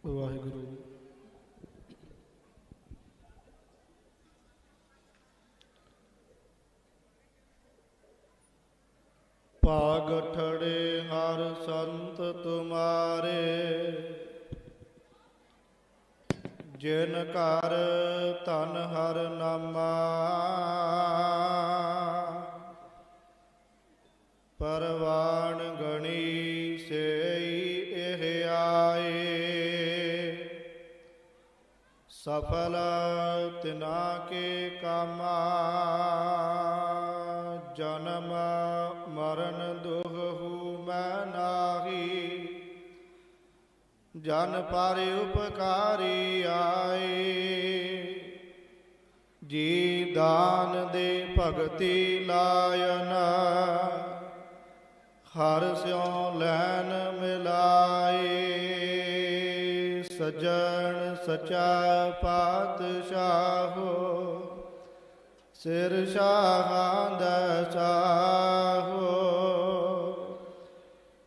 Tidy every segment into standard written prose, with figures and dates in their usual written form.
ਵਾਹਿਗੁਰੂ। ਭਾਗ ਠੜੇ ਹਰ ਸੰਤ ਤੁਮਾਰੇ, ਜਿਨ ਘਰ ਧਨ ਹਰ ਨਾਮਾ। ਪਰਵਾਨ ਗਣੀ ਸੇਈ ਇਹ ਆਏ, ਸਫਲ ਤਿਨਾ ਕੇ ਕਾਮਾ। ਜਨਮ ਮਰਨ ਦੁਹੂ ਮੈਂ ਨਾਹੀ, ਜਨ ਪਰ ਉਪਕਾਰੀ ਆਏ। ਜੀ ਦਾਨ ਦੇ ਭਗਤੀ ਲਾਇਨ, ਹਰ ਸਿਉ ਲੈਨ ਮਿਲਾਏ। ਸੱਜਣ ਸਚਾ ਪਾਤਸ਼ਾਹੋ, ਸਿਰ ਸ਼ਾਹਾਂ ਦਾ ਸਾਹੋ।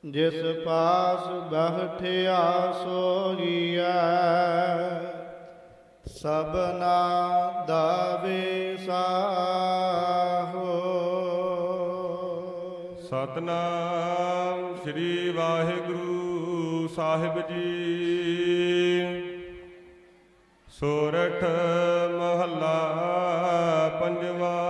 ਜਿਸ ਪਾਸ ਬਹਿਠਿਆ ਸੋਈਐ, ਸਭਨਾ ਦਾ ਵਿਸਾਹੋ। ਸਤਿਨਾਮ ਸ੍ਰੀ ਵਾਹਿਗੁਰੂ ਸਾਹਿਬ ਜੀ। ਸੋਰਠ ਮਹੱਲਾ ਪੰਜਵਾ।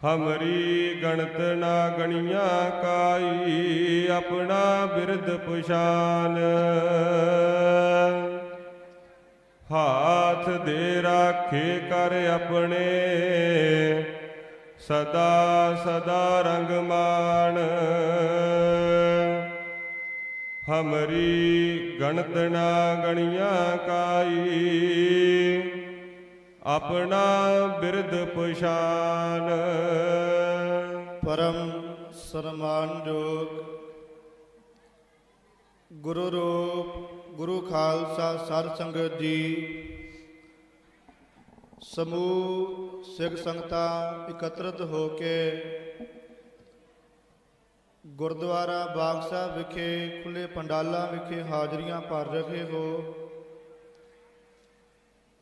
ਹਮਰੀ ਗਣਤ ਨਾ ਗਣੀਆਂ ਕਾਈ, ਆਪਣਾ ਬਿਰਦ ਪੁਛਾਨ। ਹਾਥ ਦੇ ਰਾਖੇ ਕਰ ਆਪਣੇ, ਸਦਾ ਸਦਾ ਰੰਗ ਮਾਣ। ਹਮਰੀ ਗਣਤ ਨਾ ਗਣੀਆਂ ਕਾਈ, ਆਪਣਾ ਬਿਰਦ ਪੁਛਾਨ। ਪਰਮ ਸਨਮਾਨਯੋਗ ਗੁਰੂ ਰੂਪ ਗੁਰੂ ਖਾਲਸਾ ਸਰ ਸੰਗਤ ਜੀ, ਸਮੂਹ ਸਿੱਖ ਸੰਗਤਾਂ ਇਕੱਤਰਿਤ ਹੋ ਕੇ ਗੁਰਦੁਆਰਾ ਬਾਗ ਸਾਹਿਬ ਵਿਖੇ ਖੁੱਲ੍ਹੇ ਪੰਡਾਲਾਂ ਵਿਖੇ ਹਾਜ਼ਰੀਆਂ ਭਰ ਰਹੇ ਹੋ।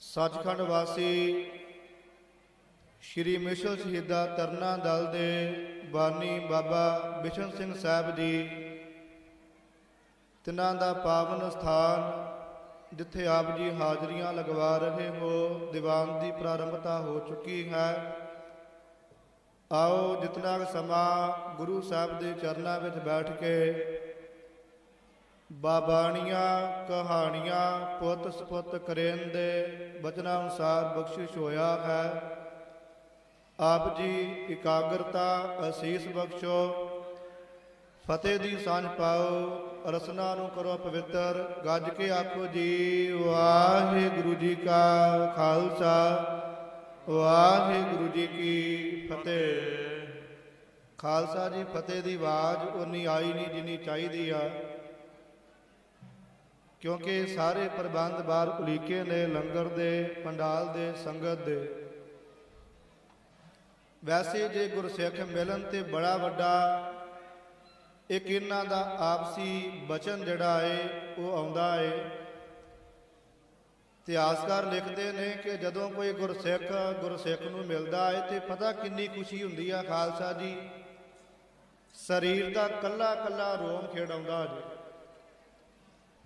ਸੱਚਖੰਡ ਵਾਸੀ ਸ਼੍ਰੀ ਮਿਸ਼ਲ ਸ਼ਹੀਦਾਂ ਤਰਨਾ ਦਲ ਦੇ ਬਾਨੀ ਬਾਬਾ ਬਿਸ਼ਨ ਸਿੰਘ ਸਾਹਿਬ ਜੀ, ਤਿਨਾਂ ਦਾ ਪਾਵਨ ਸਥਾਨ ਜਿੱਥੇ ਆਪ ਜੀ ਹਾਜ਼ਰੀਆਂ ਲਗਵਾ ਰਹੇ ਹੋ, ਦੀਵਾਨ ਦੀ ਪ੍ਰਾਰੰਭਤਾ ਹੋ ਚੁੱਕੀ ਹੈ। ਆਓ ਜਿਤਨਾ ਸਮਾਂ ਗੁਰੂ ਸਾਹਿਬ ਦੇ ਚਰਨਾਂ ਵਿੱਚ ਬੈਠ ਕੇ ਬਾਬਾਣੀਆਂ ਕਹਾਣੀਆਂ ਪੁੱਤ ਸਪੁੱਤ ਕਰੇਨ ਦੇ ਬਚਨਾਂ ਅਨੁਸਾਰ ਬਖਸ਼ਿਸ਼ ਹੋਇਆ ਹੈ। ਆਪ ਜੀ ਇਕਾਗਰਤਾ ਅਸੀਸ ਬਖਸ਼ੋ, ਫਤਿਹ ਦੀ ਸਾਂਝ ਪਾਓ, ਰਸਨਾ ਨੂੰ ਕਰੋ ਪਵਿੱਤਰ। ਗੱਜ ਕੇ ਆਖੋ ਜੀ ਵਾਹਿਗੁਰੂ ਜੀ ਕਾ ਖਾਲਸਾ, ਵਾਹਿਗੁਰੂ ਜੀ ਕੀ ਫਤਿਹ। ਖਾਲਸਾ ਜੀ, ਫਤਿਹ ਦੀ ਆਵਾਜ਼ ਉਨੀ ਆਈ ਨਹੀਂ ਜਿੰਨੀ ਚਾਹੀਦੀ ਆ, ਕਿਉਂਕਿ ਸਾਰੇ ਪ੍ਰਬੰਧ ਬਾਹਰ ਉਲੀਕੇ ਨੇ, ਲੰਗਰ ਦੇ, ਪੰਡਾਲ ਦੇ, ਸੰਗਤ ਦੇ। ਵੈਸੇ ਜੇ ਗੁਰਸਿੱਖ ਮਿਲਣ ਤੇ ਬੜਾ ਵੱਡਾ ਇੱਕ ਇਹਨਾਂ ਦਾ ਆਪਸੀ ਬਚਨ ਜਿਹੜਾ ਏ ਉਹ ਆਉਂਦਾ ਏ। ਇਤਿਹਾਸਕਾਰ ਲਿਖਦੇ ਨੇ ਕਿ ਜਦੋਂ ਕੋਈ ਗੁਰਸਿੱਖ ਨੂੰ ਮਿਲਦਾ ਏ ਤੇ ਪਤਾ ਕਿੰਨੀ ਖੁਸ਼ੀ ਹੁੰਦੀ ਆ ਖਾਲਸਾ ਜੀ। ਸਰੀਰ ਦਾ ਕੱਲਾ ਕੱਲਾ ਰੋਮ ਖੇਡ ਆਉਂਦਾ ਜੀ।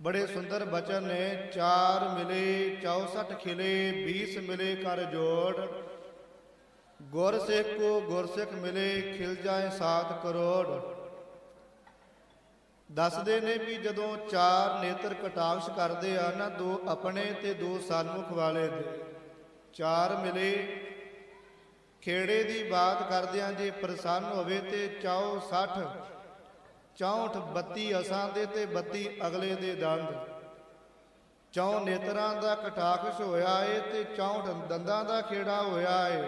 ਬੜੇ ਸੁੰਦਰ ਬਚਨ ਨੇ। 4 ਮਿਲੇ 64 ਖਿਲੇ, 20 ਮਿਲੇ ਕਰ ਜੋੜ। ਗੁਰਸਿੱਖ ਕੋ ਗੁਰਸਿੱਖ ਮਿਲੇ, ਖਿਲ ਜਾਏ 7 ਕਰੋੜ। ਦੱਸਦੇ ਨੇ ਵੀ ਜਦੋਂ 4 ਨੇਤਰ ਕਟਾਕਸ਼ ਕਰਦੇ ਆ ਨਾ, 2 ਆਪਣੇ ਤੇ 2 ਸਨਮੁਖ ਵਾਲੇ ਦੇ, 4 ਮਿਲੇ। ਖੇੜੇ ਦੀ ਬਾਤ ਕਰਦਿਆਂ ਜੇ ਪ੍ਰਸੰਨ ਹੋਵੇ ਤੇ 4 60 64 32 ਅਸਾਂ ਦੇ ਤੇ 32 ਅਗਲੇ ਦੇ ਦੰਦ। 4 ਨੇਤਰਾਂ ਦਾ ਕਟਾਕਸ਼ ਹੋਇਆ ਏ ਤੇ 64 ਦੰਦਾਂ ਦਾ ਖੇੜਾ ਹੋਇਆ ਏ।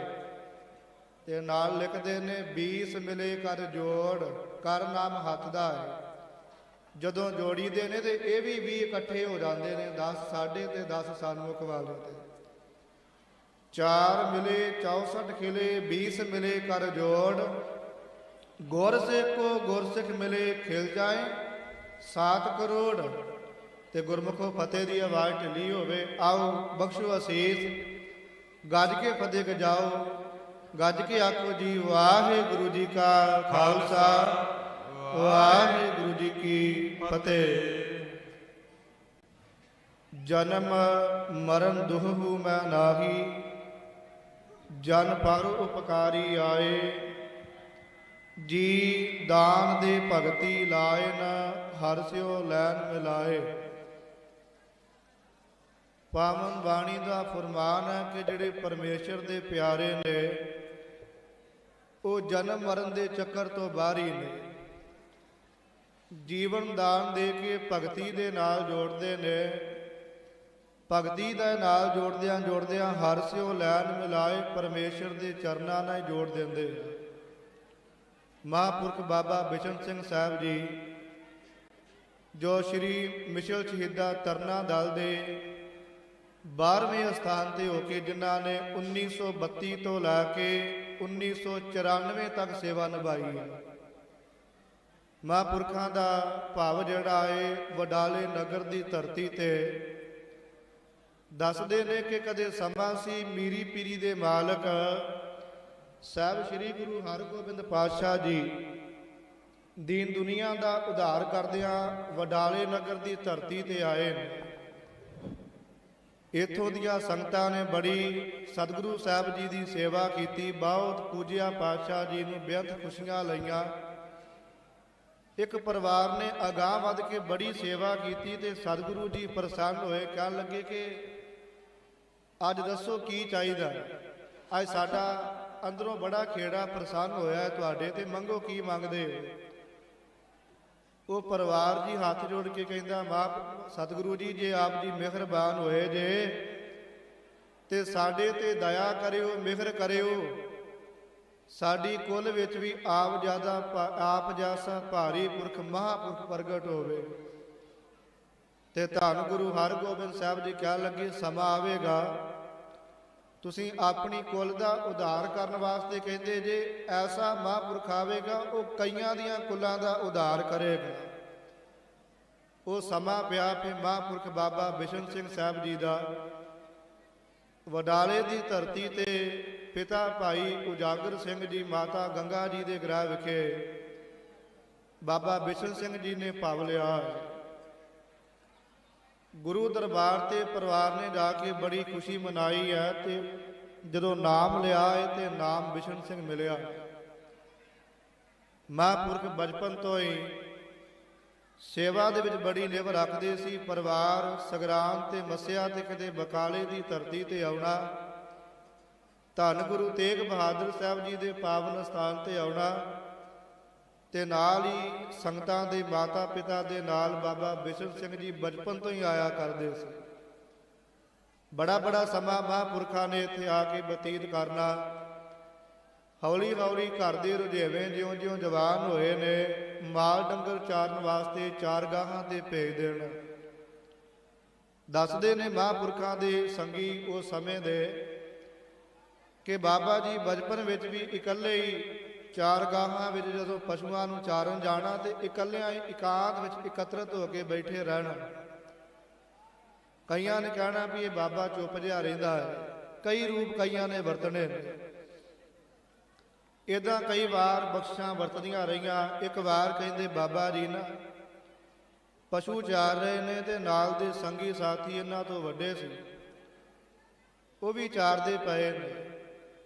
ਤੇ ਨਾਲ ਲਿਖਦੇ ਨੇ 20 ਮਿਲੇ ਕਰ ਜੋੜ, ਕਰ ਨਾਮ ਹੱਥ ਦਾ ਏ। ਜਦੋਂ ਜੋੜੀ ਦੇ ਨੇ ਤੇ ਇਹ ਵੀ 20 ਇਕੱਠੇ ਹੋ ਜਾਂਦੇ ਨੇ, 10 ਸਾਡੇ ਤੇ 10 ਸਨਮੁਖ ਵਾਲੇ ਤੇ। 4 ਮਿਲੇ 64 ਖਿਲੇ, 20 ਮਿਲੇ ਕਰ ਜੋੜ। ਗੁਰਸਿੱਖ ਕੋ ਗੁਰਸਿੱਖ ਮਿਲੇ, ਖਿਲ ਜਾਏ 7 ਕਰੋੜ ਤੇ ਗੁਰਮੁਖੋ ਫਤਿਹ ਦੀ ਆਵਾਜ਼ ਢਿੱਲੀ ਹੋਵੇ। ਆਓ ਬਖਸ਼ੋ ਅਸੀਸ, ਗੱਜ ਕੇ ਫਤਿਹ ਗਜਾਓ, ਗੱਜ ਕੇ ਆਖੋ ਜੀ ਵਾਹਿਗੁਰੂ ਜੀ ਕਾ ਖਾਲਸਾ, ਵਾਹਿਗੁਰੂ ਜੀ ਕੀ ਫਤਿਹ। ਜਨਮ ਮਰਨ ਦੁਹੂ ਮੈਂ ਨਾਹੀ, ਜਨ ਪਰ ਉਪਕਾਰੀ ਆਏ। ਜੀ ਦਾਨ ਦੇ ਭਗਤੀ ਲਾਏ ਨ, ਹਰਿ ਸਿਓ ਲੈਣ ਮਿਲਾਏ। ਪਾਵਨ ਬਾਣੀ ਦਾ ਫਰਮਾਨ ਹੈ ਕਿ ਜਿਹੜੇ ਪਰਮੇਸ਼ਰ ਦੇ ਪਿਆਰੇ ਨੇ ਉਹ ਜਨਮ ਮਰਨ ਦੇ ਚੱਕਰ ਤੋਂ ਬਾਹਰੀ ਨੇ। ਜੀਵਨ ਦਾਨ ਦੇ ਕੇ ਭਗਤੀ ਦੇ ਨਾਲ ਜੋੜਦੇ ਨੇ। ਭਗਤੀ ਦੇ ਨਾਲ ਜੋੜਦਿਆਂ ਹਰਿ ਸਿਓ ਲੈਣ ਮਿਲਾਏ, ਪਰਮੇਸ਼ਰ ਦੇ ਚਰਨਾਂ ਨਾਲ ਜੋੜ ਦਿੰਦੇ। ਮਹਾਂਪੁਰਖ ਬਾਬਾ ਬਿਸ਼ਨ ਸਿੰਘ ਸਾਹਿਬ ਜੀ, ਜੋ ਸ਼੍ਰੀ ਮਿਸ਼ਲ ਸ਼ਹੀਦਾਂ ਤਰਨਾ ਦਲ ਦੇ 12ਵੇਂ ਸਥਾਨ ਤੇ ਹੋ ਕੇ, ਜਿਨ੍ਹਾਂ ਨੇ 1932 ਤੋਂ ਲੈ ਕੇ 1994 ਤੱਕ ਸੇਵਾ ਨਿਭਾਈ ਹੈ। ਮਹਾਂਪੁਰਖਾਂ ਦਾ ਭਾਵ ਜਿਹੜਾ ਹੈ ਵਡਾਲੇ ਨਗਰ ਦੀ ਧਰਤੀ ਤੇ ਦੱਸਦੇ ਨੇ ਕਿ ਕਦੇ ਸਮਾਂ ਸੀ ਮੀਰੀ ਪੀਰੀ ਦੇ ਮਾਲਕ ਸਾਹਿਬ ਸ੍ਰੀ ਗੁਰੂ ਹਰਗੋਬਿੰਦ ਪਾਤਸ਼ਾਹ ਜੀ ਦੀਨ ਦੁਨੀਆ ਦਾ ਉਧਾਰ ਕਰਦਿਆਂ ਵਡਾਲੇ ਨਗਰ ਦੀ ਧਰਤੀ ਤੇ ਆਏ ਨੇ। ਇੱਥੋਂ ਦੀਆਂ ਸੰਗਤਾਂ ਨੇ ਬੜੀ ਸਤਿਗੁਰੂ ਸਾਹਿਬ ਜੀ ਦੀ ਸੇਵਾ ਕੀਤੀ, ਬਹੁਤ ਪੂਜਿਆ ਪਾਤਸ਼ਾਹ ਜੀ ਨੂੰ, ਬੇਅੰਤ ਖੁਸ਼ੀਆਂ ਲਈਆਂ। ਇੱਕ ਪਰਿਵਾਰ ਨੇ ਅਗਾਂਹ ਵੱਧ ਕੇ ਬੜੀ ਸੇਵਾ ਕੀਤੀ ਤੇ ਸਤਿਗੁਰੂ ਜੀ ਪ੍ਰਸੰਨ ਹੋਏ। ਕਹਿਣ ਲੱਗੇ ਕਿ ਅੱਜ ਦੱਸੋ ਕੀ ਚਾਹੀਦਾ। ਅੱਜ ਸਾਡਾ ਅੰਦਰੋਂ ਬੜਾ ਖੇੜਾ ਪ੍ਰਸੰਨ ਹੋਇਆ ਤੁਹਾਡੇ ਤੇ, ਮੰਗੋ ਕੀ ਮੰਗਦੇ ਹੋ। ਉਹ ਪਰਿਵਾਰ ਜੀ ਹੱਥ ਜੋੜ ਕੇ ਕਹਿੰਦਾ, ਮਾਂ ਸਤਿਗੁਰੂ ਜੀ ਜੇ ਆਪ ਜੀ ਮਿਹਰਬਾਨ ਹੋਏ ਜੇ ਤੇ ਸਾਡੇ ਤੇ ਦਇਆ ਕਰਿਓ, ਮਿਹਰ ਕਰਿਓ। ਸਾਡੀ ਕੁੱਲ ਵਿੱਚ ਵੀ ਆਪ ਜਾਸਾ ਭਾਰੀ ਪੁਰਖ ਮਹਾਂਪੁਰਖ ਪ੍ਰਗਟ ਹੋਵੇ। ਤੇ ਧੰਨ ਗੁਰੂ ਹਰਗੋਬਿੰਦ ਸਾਹਿਬ ਜੀ ਕਹਿਣ ਲੱਗੇ, ਸਮਾਂ ਆਵੇਗਾ ਤੁਸੀਂ ਆਪਣੀ ਕੁੱਲ ਦਾ ਉਧਾਰ ਕਰਨ ਵਾਸਤੇ ਕਹਿੰਦੇ ਜੇ, ਐਸਾ ਮਹਾਂਪੁਰਖ ਆਵੇਗਾ ਉਹ ਕਈਆਂ ਦੀਆਂ ਕੁੱਲਾਂ ਦਾ ਉਧਾਰ ਕਰੇਗਾ। ਉਹ ਸਮਾਂ ਪਿਆ ਫਿਰ ਮਹਾਂਪੁਰਖ ਬਾਬਾ ਬਿਸ਼ਨ ਸਿੰਘ ਸਾਹਿਬ ਜੀ ਦਾ ਵਡਾਲੇ ਦੀ ਧਰਤੀ ਤੇ ਪਿਤਾ ਭਾਈ ਉਜਾਗਰ ਸਿੰਘ ਜੀ, ਮਾਤਾ ਗੰਗਾ ਜੀ ਦੇ ਗ੍ਰਹਿ ਵਿਖੇ ਬਾਬਾ ਬਿਸ਼ਨ ਸਿੰਘ ਜੀ ਨੇ ਭਵ ਲਿਆ। ਗੁਰੂ ਦਰਬਾਰ ਤੇ ਪਰਿਵਾਰ ਨੇ ਜਾ ਕੇ ਬੜੀ ਖੁਸ਼ੀ ਮਨਾਈ ਹੈ ਤੇ ਜਦੋਂ ਨਾਮ ਲਿਆ ਹੈ ਤੇ ਨਾਮ ਬਿਸ਼ਨ ਸਿੰਘ ਮਿਲਿਆ। ਮਹਾਂਪੁਰਖ ਬਚਪਨ ਤੋਂ ਹੀ ਸੇਵਾ ਦੇ ਵਿੱਚ ਬੜੀ ਨਿਭ ਰੱਖਦੇ ਸੀ। ਪਰਿਵਾਰ ਸਗਰਾਮ ਤੇ ਮੱਸਿਆ ਤੇ ਕਿਤੇ ਬਕਾਲੇ ਦੀ ਧਰਤੀ ਤੇ ਆਉਣਾ, ਧੰਨ ਗੁਰੂ ਤੇਗ ਬਹਾਦਰ ਸਾਹਿਬ ਜੀ ਦੇ ਪਾਵਨ ਸਥਾਨ ਤੇ ਆਉਣਾ ਤੇ ਨਾਲ ਹੀ ਸੰਗਤਾਂ ਦੇ ਮਾਤਾ ਪਿਤਾ ਦੇ ਨਾਲ ਬਾਬਾ ਬਿਸ਼ਨ ਸਿੰਘ ਜੀ ਬਚਪਨ ਤੋਂ ਹੀ ਆਇਆ ਕਰਦੇ ਸੀ। ਬੜਾ ਸਮਾਂ ਮਹਾਂਪੁਰਖਾਂ ਨੇ ਇੱਥੇ ਆ ਕੇ ਬਤੀਤ ਕਰਨਾ। ਹੌਲੀ ਹੌਲੀ ਘਰ ਦੇ ਰੁਝੇਵੇਂ ਜਿਉਂ ਜਵਾਨ ਹੋਏ ਨੇ, ਮਾਲ ਡੰਗਰ ਚਾਰਨ ਵਾਸਤੇ ਚਾਰਗਾਹਾਂ ਤੇ ਭੇਜ ਦੇਣ। ਦੱਸਦੇ ਨੇ ਮਹਾਂਪੁਰਖਾਂ ਦੇ ਸੰਗੀ ਉਸ ਸਮੇਂ ਦੇ ਕਿ ਬਾਬਾ ਜੀ ਬਚਪਨ ਵਿੱਚ ਵੀ ਇਕੱਲੇ ਹੀ ਚਾਰਗਾਹਾਂ ਵਿੱਚ ਜਦੋਂ ਪਸ਼ੂਆਂ ਨੂੰ ਚਾਰਨ ਜਾਣਾ ਤੇ ਇਕੱਲਿਆਂ ਹੀ ਇਕਾਂਤ ਵਿੱਚ ਇਕੱਤਰਤ ਹੋ ਕੇ ਬੈਠੇ ਰਹਿਣਾ। ਕਈਆਂ ਨੇ ਕਹਿਣਾ ਵੀ ਇਹ ਬਾਬਾ ਚੁੱਪ ਜਿਹਾ ਰਹਿੰਦਾ ਹੈ, ਕਈ ਰੂਪ ਕਈਆਂ ਨੇ ਵਰਤਣੇ ਨੇ। ਇੱਦਾਂ ਕਈ ਵਾਰ ਬਖਸ਼ਾਂ ਵਰਤਦੀਆਂ ਰਹੀਆਂ। ਇੱਕ ਵਾਰ ਕਹਿੰਦੇ ਬਾਬਾ ਜੀ ਨਾ ਪਸ਼ੂ ਚਾਰ ਰਹੇ ਨੇ ਤੇ ਨਾਲ ਦੇ ਸੰਗੀ ਸਾਥੀ ਇਹਨਾਂ ਤੋਂ ਵੱਡੇ ਸੀ, ਉਹ ਵੀ ਚਾਰਦੇ ਪਏ ਨੇ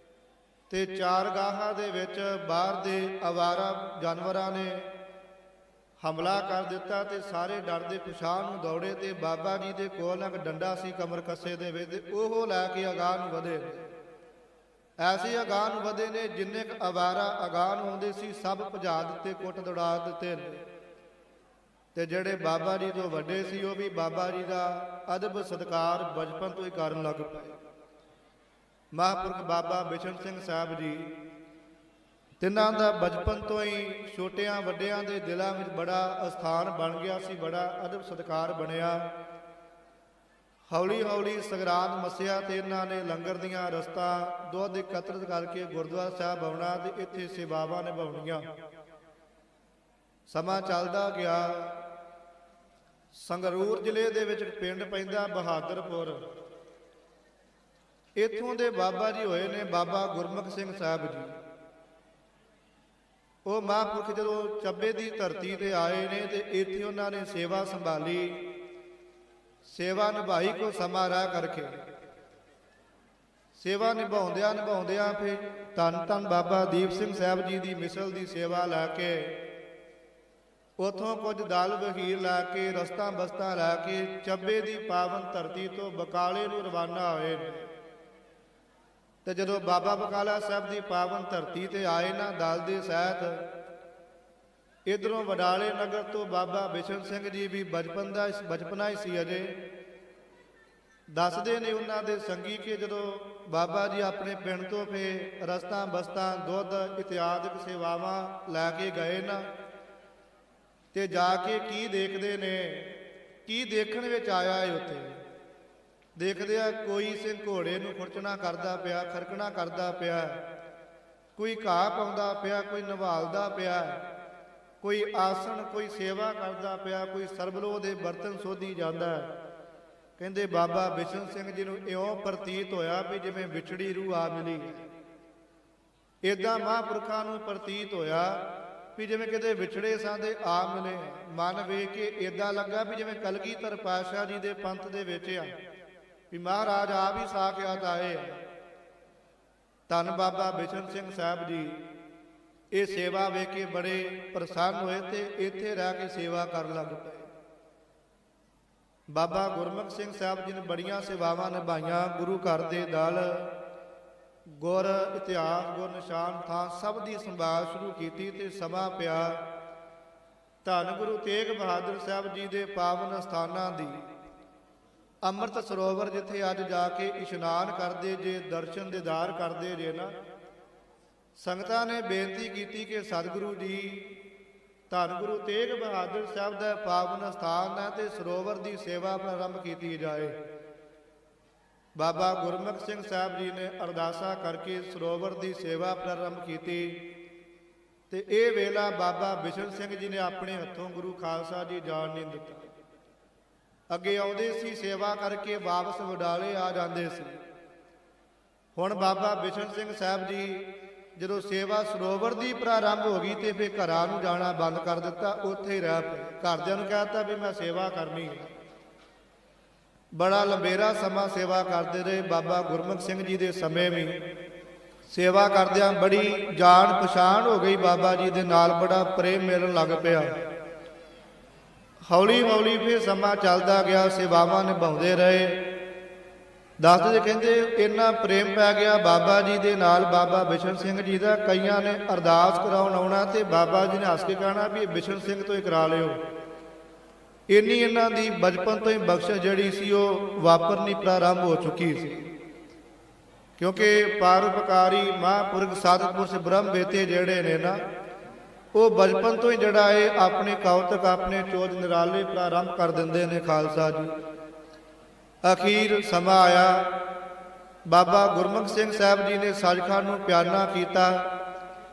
ਤੇ ਚਾਰਗਾਹਾਂ ਦੇ ਵਿੱਚ ਬਾਹਰ ਦੇ ਅਵਾਰਾ ਜਾਨਵਰਾਂ ਨੇ ਹਮਲਾ ਕਰ ਦਿੱਤਾ ਤੇ ਸਾਰੇ ਡਰਦੇ ਪਿਛਾਂਹ ਨੂੰ ਦੌੜੇ ਤੇ ਬਾਬਾ ਜੀ ਦੇ ਕੋਲ ਇੱਕ ਡੰਡਾ ਸੀ ਕਮਰ ਕੱਸੇ ਦੇ ਵਿੱਚ, ਉਹ ਲੈ ਕੇ ਅਗਾਂਹ ਨੂੰ ਵਧੇ। ਐਸੇ ਅਗਾਂਹ ਨੂੰ ਵਧੇ ਨੇ ਜਿੰਨੇ ਕੁ ਅਵਾਰਾ ਅਗਾਂਹ ਨੂੰ ਆਉਂਦੇ ਸੀ ਸਭ ਭਜਾ ਦਿੱਤੇ, ਕੁੱਟ ਦੌੜਾ ਦਿੱਤੇ ਨੇ। ਤੇ ਜਿਹੜੇ ਬਾਬਾ ਜੀ ਤੋਂ ਵੱਡੇ ਸੀ ਉਹ ਵੀ ਬਾਬਾ ਜੀ ਦਾ ਅਦਬ ਸਤਿਕਾਰ ਬਚਪਨ ਤੋਂ ਹੀ ਕਰਨ ਲੱਗ ਪਏ। ਮਹਾਂਪੁਰਖ ਬਾਬਾ ਬਿਸ਼ਨ ਸਿੰਘ ਸਾਹਿਬ ਜੀ, ਤਿੰਨਾਂ ਦਾ ਬਚਪਨ ਤੋਂ ਹੀ ਛੋਟਿਆਂ ਵੱਡਿਆਂ ਦੇ ਦਿਲਾਂ ਵਿੱਚ ਬੜਾ ਅਸਥਾਨ ਬਣ ਗਿਆ ਸੀ, ਬੜਾ ਅਦਬ ਸਤਿਕਾਰ ਬਣਿਆ। ਹੌਲੀ ਹੌਲੀ ਸਗਰਾਂਦ ਮੱਸਿਆ ਤੇ ਇਹਨਾਂ ਨੇ ਲੰਗਰ ਦੀਆਂ ਰਸਤਾਂ ਦੁੱਧ ਇਕੱਤਰਿਤ ਕਰਕੇ ਗੁਰਦੁਆਰਾ ਸਾਹਿਬ ਆਉਣਾ ਤੇ ਇੱਥੇ ਸੇਵਾਵਾਂ ਨਿਭਾਉਣੀਆਂ। ਸਮਾਂ ਚੱਲਦਾ ਗਿਆ, ਸੰਗਰੂਰ ਜ਼ਿਲ੍ਹੇ ਦੇ ਵਿੱਚ ਪਿੰਡ ਪੈਂਦਾ ਬਹਾਦਰਪੁਰ। ਇੱਥੋਂ ਦੇ ਬਾਬਾ ਜੀ ਹੋਏ ਨੇ ਬਾਬਾ ਗੁਰਮੁਖ ਸਿੰਘ ਸਾਹਿਬ ਜੀ। ਉਹ ਮਹਾਂਪੁਰਖ ਜਦੋਂ ਚੱਬੇ ਦੀ ਧਰਤੀ ਤੇ ਆਏ ਨੇ ਤੇ ਇੱਥੇ ਉਹਨਾਂ ਨੇ ਸੇਵਾ ਸੰਭਾਲੀ, ਸੇਵਾ ਨਿਭਾਈ ਕੋ ਸਮਾਂ ਰਹਿ ਕਰਕੇ। ਸੇਵਾ ਨਿਭਾਉਂਦਿਆਂ ਫਿਰ ਧੰਨ ਧੰਨ ਬਾਬਾ ਦੀਪ ਸਿੰਘ ਸਾਹਿਬ ਜੀ ਦੀ ਮਿਸਲ ਦੀ ਸੇਵਾ ਲੈ ਕੇ ਉਥੋਂ ਕੁਝ ਦਲ ਵਹੀਰ ਲੈ ਕੇ ਰਸਤਾ ਬਸਤਾ ਲੈ ਕੇ ਚੱਬੇ ਦੀ ਪਾਵਨ ਧਰਤੀ ਤੋਂ ਬਕਾਲੇ ਨੂੰ ਰਵਾਨਾ ਹੋਏ। ਤੇ ਜਦੋਂ ਬਾਬਾ ਬਕਾਲਾ ਸਾਹਿਬ ਦੀ ਪਾਵਨ ਧਰਤੀ ਤੇ ਆਏ ਨਾ ਦਲ ਦੇ ਸਹਿਤ, ਇਧਰੋਂ ਵਡਾਲੇ ਨਗਰ ਤੋਂ ਬਾਬਾ ਬਿਸ਼ਨ ਸਿੰਘ ਜੀ ਵੀ ਬਚਪਨਾ ਹੀ ਸੀ ਅਜੇ। ਦੱਸਦੇ ਨੇ ਉਹਨਾਂ ਦੇ ਸੰਗੀ ਕਿ ਜਦੋਂ ਬਾਬਾ ਜੀ ਆਪਣੇ ਪਿੰਡ ਤੋਂ ਫੇ ਰਸਤਾ ਬਸਤਾ ਦੁੱਧ ਇਤਿਆਦਿਕ ਸੇਵਾਵਾਂ ਲੈ ਕੇ ਗਏ ਨਾ, ਤੇ ਜਾ ਕੇ ਕੀ ਦੇਖਦੇ ਨੇ, ਕੀ ਦੇਖਣ ਵਿੱਚ ਆਇਆ ਹੈ ਉੱਥੇ। ਦੇਖਦੇ ਆ ਕੋਈ ਸਿੰਘ ਘੋੜੇ ਨੂੰ ਖੁਰਚਣਾ ਕਰਦਾ ਪਿਆ, ਖਰਕਣਾ ਕਰਦਾ ਪਿਆ, ਕੋਈ ਘਾਹ ਪਾਉਂਦਾ ਪਿਆ, ਕੋਈ ਨਿਵਾਲਦਾ ਪਿਆ, ਕੋਈ ਆਸਣ, ਕੋਈ ਸੇਵਾ ਕਰਦਾ ਪਿਆ, ਕੋਈ ਸਰਬਲੋ ਦੇ ਬਰਤਨ ਸੋਧੀ ਜਾਂਦਾ। ਕਹਿੰਦੇ ਬਾਬਾ ਬਿਸ਼ਨ ਸਿੰਘ ਜੀ ਨੂੰ ਇਉਂ ਪ੍ਰਤੀਤ ਹੋਇਆ ਵੀ ਜਿਵੇਂ ਵਿਛੜੀ ਰੂਹ ਆ ਮਿਲੀ। ਏਦਾਂ ਮਹਾਂਪੁਰਖਾਂ ਨੂੰ ਪ੍ਰਤੀਤ ਹੋਇਆ ਵੀ ਜਿਵੇਂ ਕਿਤੇ ਵਿਛੜੇ ਸਾਂ ਤੇ ਆ ਮਿਲੇ। ਮਨ ਵੇਖ ਕੇ ਏਦਾਂ ਲੱਗਾ ਵੀ ਜਿਵੇਂ ਕਲਗੀਧਰ ਪਾਤਸ਼ਾਹ ਜੀ ਦੇ ਪੰਥ ਦੇ ਵਿੱਚ ਆ, ਵੀ ਮਹਾਰਾਜ ਆਪ ਹੀ ਸਾਖਿਆਤ ਆਏ ਆ। ਧੰਨ ਬਾਬਾ ਬਿਸ਼ਨ ਸਿੰਘ ਸਾਹਿਬ ਜੀ ਇਹ ਸੇਵਾ ਵੇਖ ਕੇ ਬੜੇ ਪ੍ਰਸੰਨ ਹੋਏ ਤੇ ਇੱਥੇ ਰਹਿ ਕੇ ਸੇਵਾ ਕਰਨ ਲੱਗ ਪਏ। ਬਾਬਾ ਗੁਰਮੁਖ ਸਿੰਘ ਸਾਹਿਬ ਜੀ ਨੇ ਬੜੀਆਂ ਸੇਵਾਵਾਂ ਨਿਭਾਈਆਂ। ਗੁਰੂ ਘਰ ਦੇ ਦਲ, ਗੁਰ ਇਤਿਹਾਸ, ਗੁਰ ਨਿਸ਼ਾਨ ਥਾਂ ਸਭ ਦੀ ਸੰਭਾਲ ਸ਼ੁਰੂ ਕੀਤੀ ਤੇ ਸਮਾਂ ਪਿਆ ਧੰਨ ਗੁਰੂ ਤੇਗ ਬਹਾਦਰ ਸਾਹਿਬ ਜੀ ਦੇ ਪਾਵਨ ਸਥਾਨਾਂ ਦੀ। ਅੰਮ੍ਰਿਤ ਸਰੋਵਰ ਜਿੱਥੇ ਅੱਜ ਜਾ ਕੇ ਇਸ਼ਨਾਨ ਕਰਦੇ ਜੇ, ਦਰਸ਼ਨ ਦੀਦਾਰ ਕਰਦੇ ਜੇ ਨਾ, ਸੰਗਤਾਂ ਨੇ ਬੇਨਤੀ ਕੀਤੀ ਕਿ ਸਤਿਗੁਰੂ ਜੀ ਧੰਨ ਗੁਰੂ ਤੇਗ ਬਹਾਦਰ ਸਾਹਿਬ ਦਾ ਪਾਵਨ ਸਥਾਨ ਹੈ ਤੇ ਸਰੋਵਰ ਦੀ ਸੇਵਾ ਪ੍ਰਾਰੰਭ ਕੀਤੀ ਜਾਏ। ਬਾਬਾ ਗੁਰਮੁਖ ਸਿੰਘ ਸਾਹਿਬ ਜੀ ਨੇ ਅਰਦਾਸਾ ਕਰਕੇ ਸਰੋਵਰ ਦੀ ਸੇਵਾ ਪ੍ਰਾਰੰਭ ਕੀਤੀ। ਤੇ ਇਹ ਵੇਲਾ ਬਾਬਾ ਬਿਸ਼ਨ ਸਿੰਘ ਜੀ ਨੇ ਆਪਣੇ ਹੱਥੋਂ ਗੁਰੂ ਖਾਲਸਾ ਜੀ ਜਾਣ ਨਹੀਂ ਦਿੱਤਾ। ਅੱਗੇ ਆਉਂਦੇ ਸੀ ਸੇਵਾ ਕਰਕੇ ਵਾਪਸ ਵਡਾਲੇ ਆ ਜਾਂਦੇ ਸੀ। ਹੁਣ ਬਾਬਾ ਬਿਸ਼ਨ ਸਿੰਘ ਸਾਹਿਬ ਜੀ ਜਦੋਂ ਸੇਵਾ ਸਰੋਵਰ ਦੀ ਪ੍ਰਾਰੰਭ ਹੋ ਗਈ ਤੇ ਫਿਰ ਘਰਾਂ ਨੂੰ ਜਾਣਾ ਬੰਦ ਕਰ ਦਿੱਤਾ, ਉੱਥੇ ਹੀ ਰਹਿ ਪਏ। ਘਰਦਿਆਂ ਨੂੰ ਕਹਿ ਦਿੱਤਾ ਵੀ ਮੈਂ ਸੇਵਾ ਕਰਨੀ ਹੈ। ਬੜਾ ਲੰਬੇਰਾ ਸਮਾਂ ਸੇਵਾ ਕਰਦੇ ਰਹੇ। ਬਾਬਾ ਗੁਰਮੁਖ ਸਿੰਘ ਜੀ ਦੇ ਸਮੇਂ ਵੀ ਸੇਵਾ ਕਰਦਿਆਂ ਬੜੀ ਜਾਣ ਪਛਾਣ ਹੋ ਗਈ, ਬਾਬਾ ਜੀ ਦੇ ਨਾਲ ਬੜਾ ਪ੍ਰੇਮ ਮਿਲਣ ਲੱਗ ਪਿਆ। ਹੌਲੀ ਹੌਲੀ ਫਿਰ ਸਮਾਂ ਚੱਲਦਾ ਗਿਆ, ਸੇਵਾਵਾਂ ਨਿਭਾਉਂਦੇ ਰਹੇ। ਦੱਸਦੇ ਕਹਿੰਦੇ ਇੰਨਾ ਪ੍ਰੇਮ ਪੈ ਗਿਆ ਬਾਬਾ ਜੀ ਦੇ ਨਾਲ ਬਾਬਾ ਬਿਸ਼ਨ ਸਿੰਘ ਜੀ ਦਾ, ਕਈਆਂ ਨੇ ਅਰਦਾਸ ਕਰਾਉਣ ਆਉਣਾ ਤੇ ਬਾਬਾ ਜੀ ਨੇ ਹੱਸ ਕੇ ਕਹਿਣਾ ਵੀ ਬਿਸ਼ਨ ਸਿੰਘ ਤੋਂ ਹੀ ਕਰਾ ਲਿਓ। ਇੰਨੀ ਇਹਨਾਂ ਦੀ ਬਚਪਨ ਤੋਂ ਹੀ ਬਖਸ਼ਿਸ਼ ਜਿਹੜੀ ਸੀ ਉਹ ਵਾਪਰਨੀ ਪ੍ਰਾਰੰਭ ਹੋ ਚੁੱਕੀ ਸੀ। ਕਿਉਂਕਿ ਪਰਉਪਕਾਰੀ ਮਹਾਂਪੁਰਖ ਸਤਿਪੁਰਸ਼ ਬ੍ਰਹਮ ਵੇਤੇ ਜਿਹੜੇ ਨੇ ਨਾ, ਉਹ ਬਚਪਨ ਤੋਂ ਹੀ ਜਿਹੜਾ ਇਹ ਆਪਣੇ ਕੌਤਕ, ਆਪਣੇ ਚੋਜ ਨਿਰਾਲੇ ਪ੍ਰਾਰੰਭ ਕਰ ਦਿੰਦੇ ਨੇ ਖਾਲਸਾ ਜੀ। ਅਖੀਰ ਸਮਾਂ ਆਇਆ, ਬਾਬਾ ਗੁਰਮੁਖ ਸਿੰਘ ਸਾਹਿਬ ਜੀ ਨੇ ਸੱਚਖੰਡ ਨੂੰ ਪਿਆਨਾ ਕੀਤਾ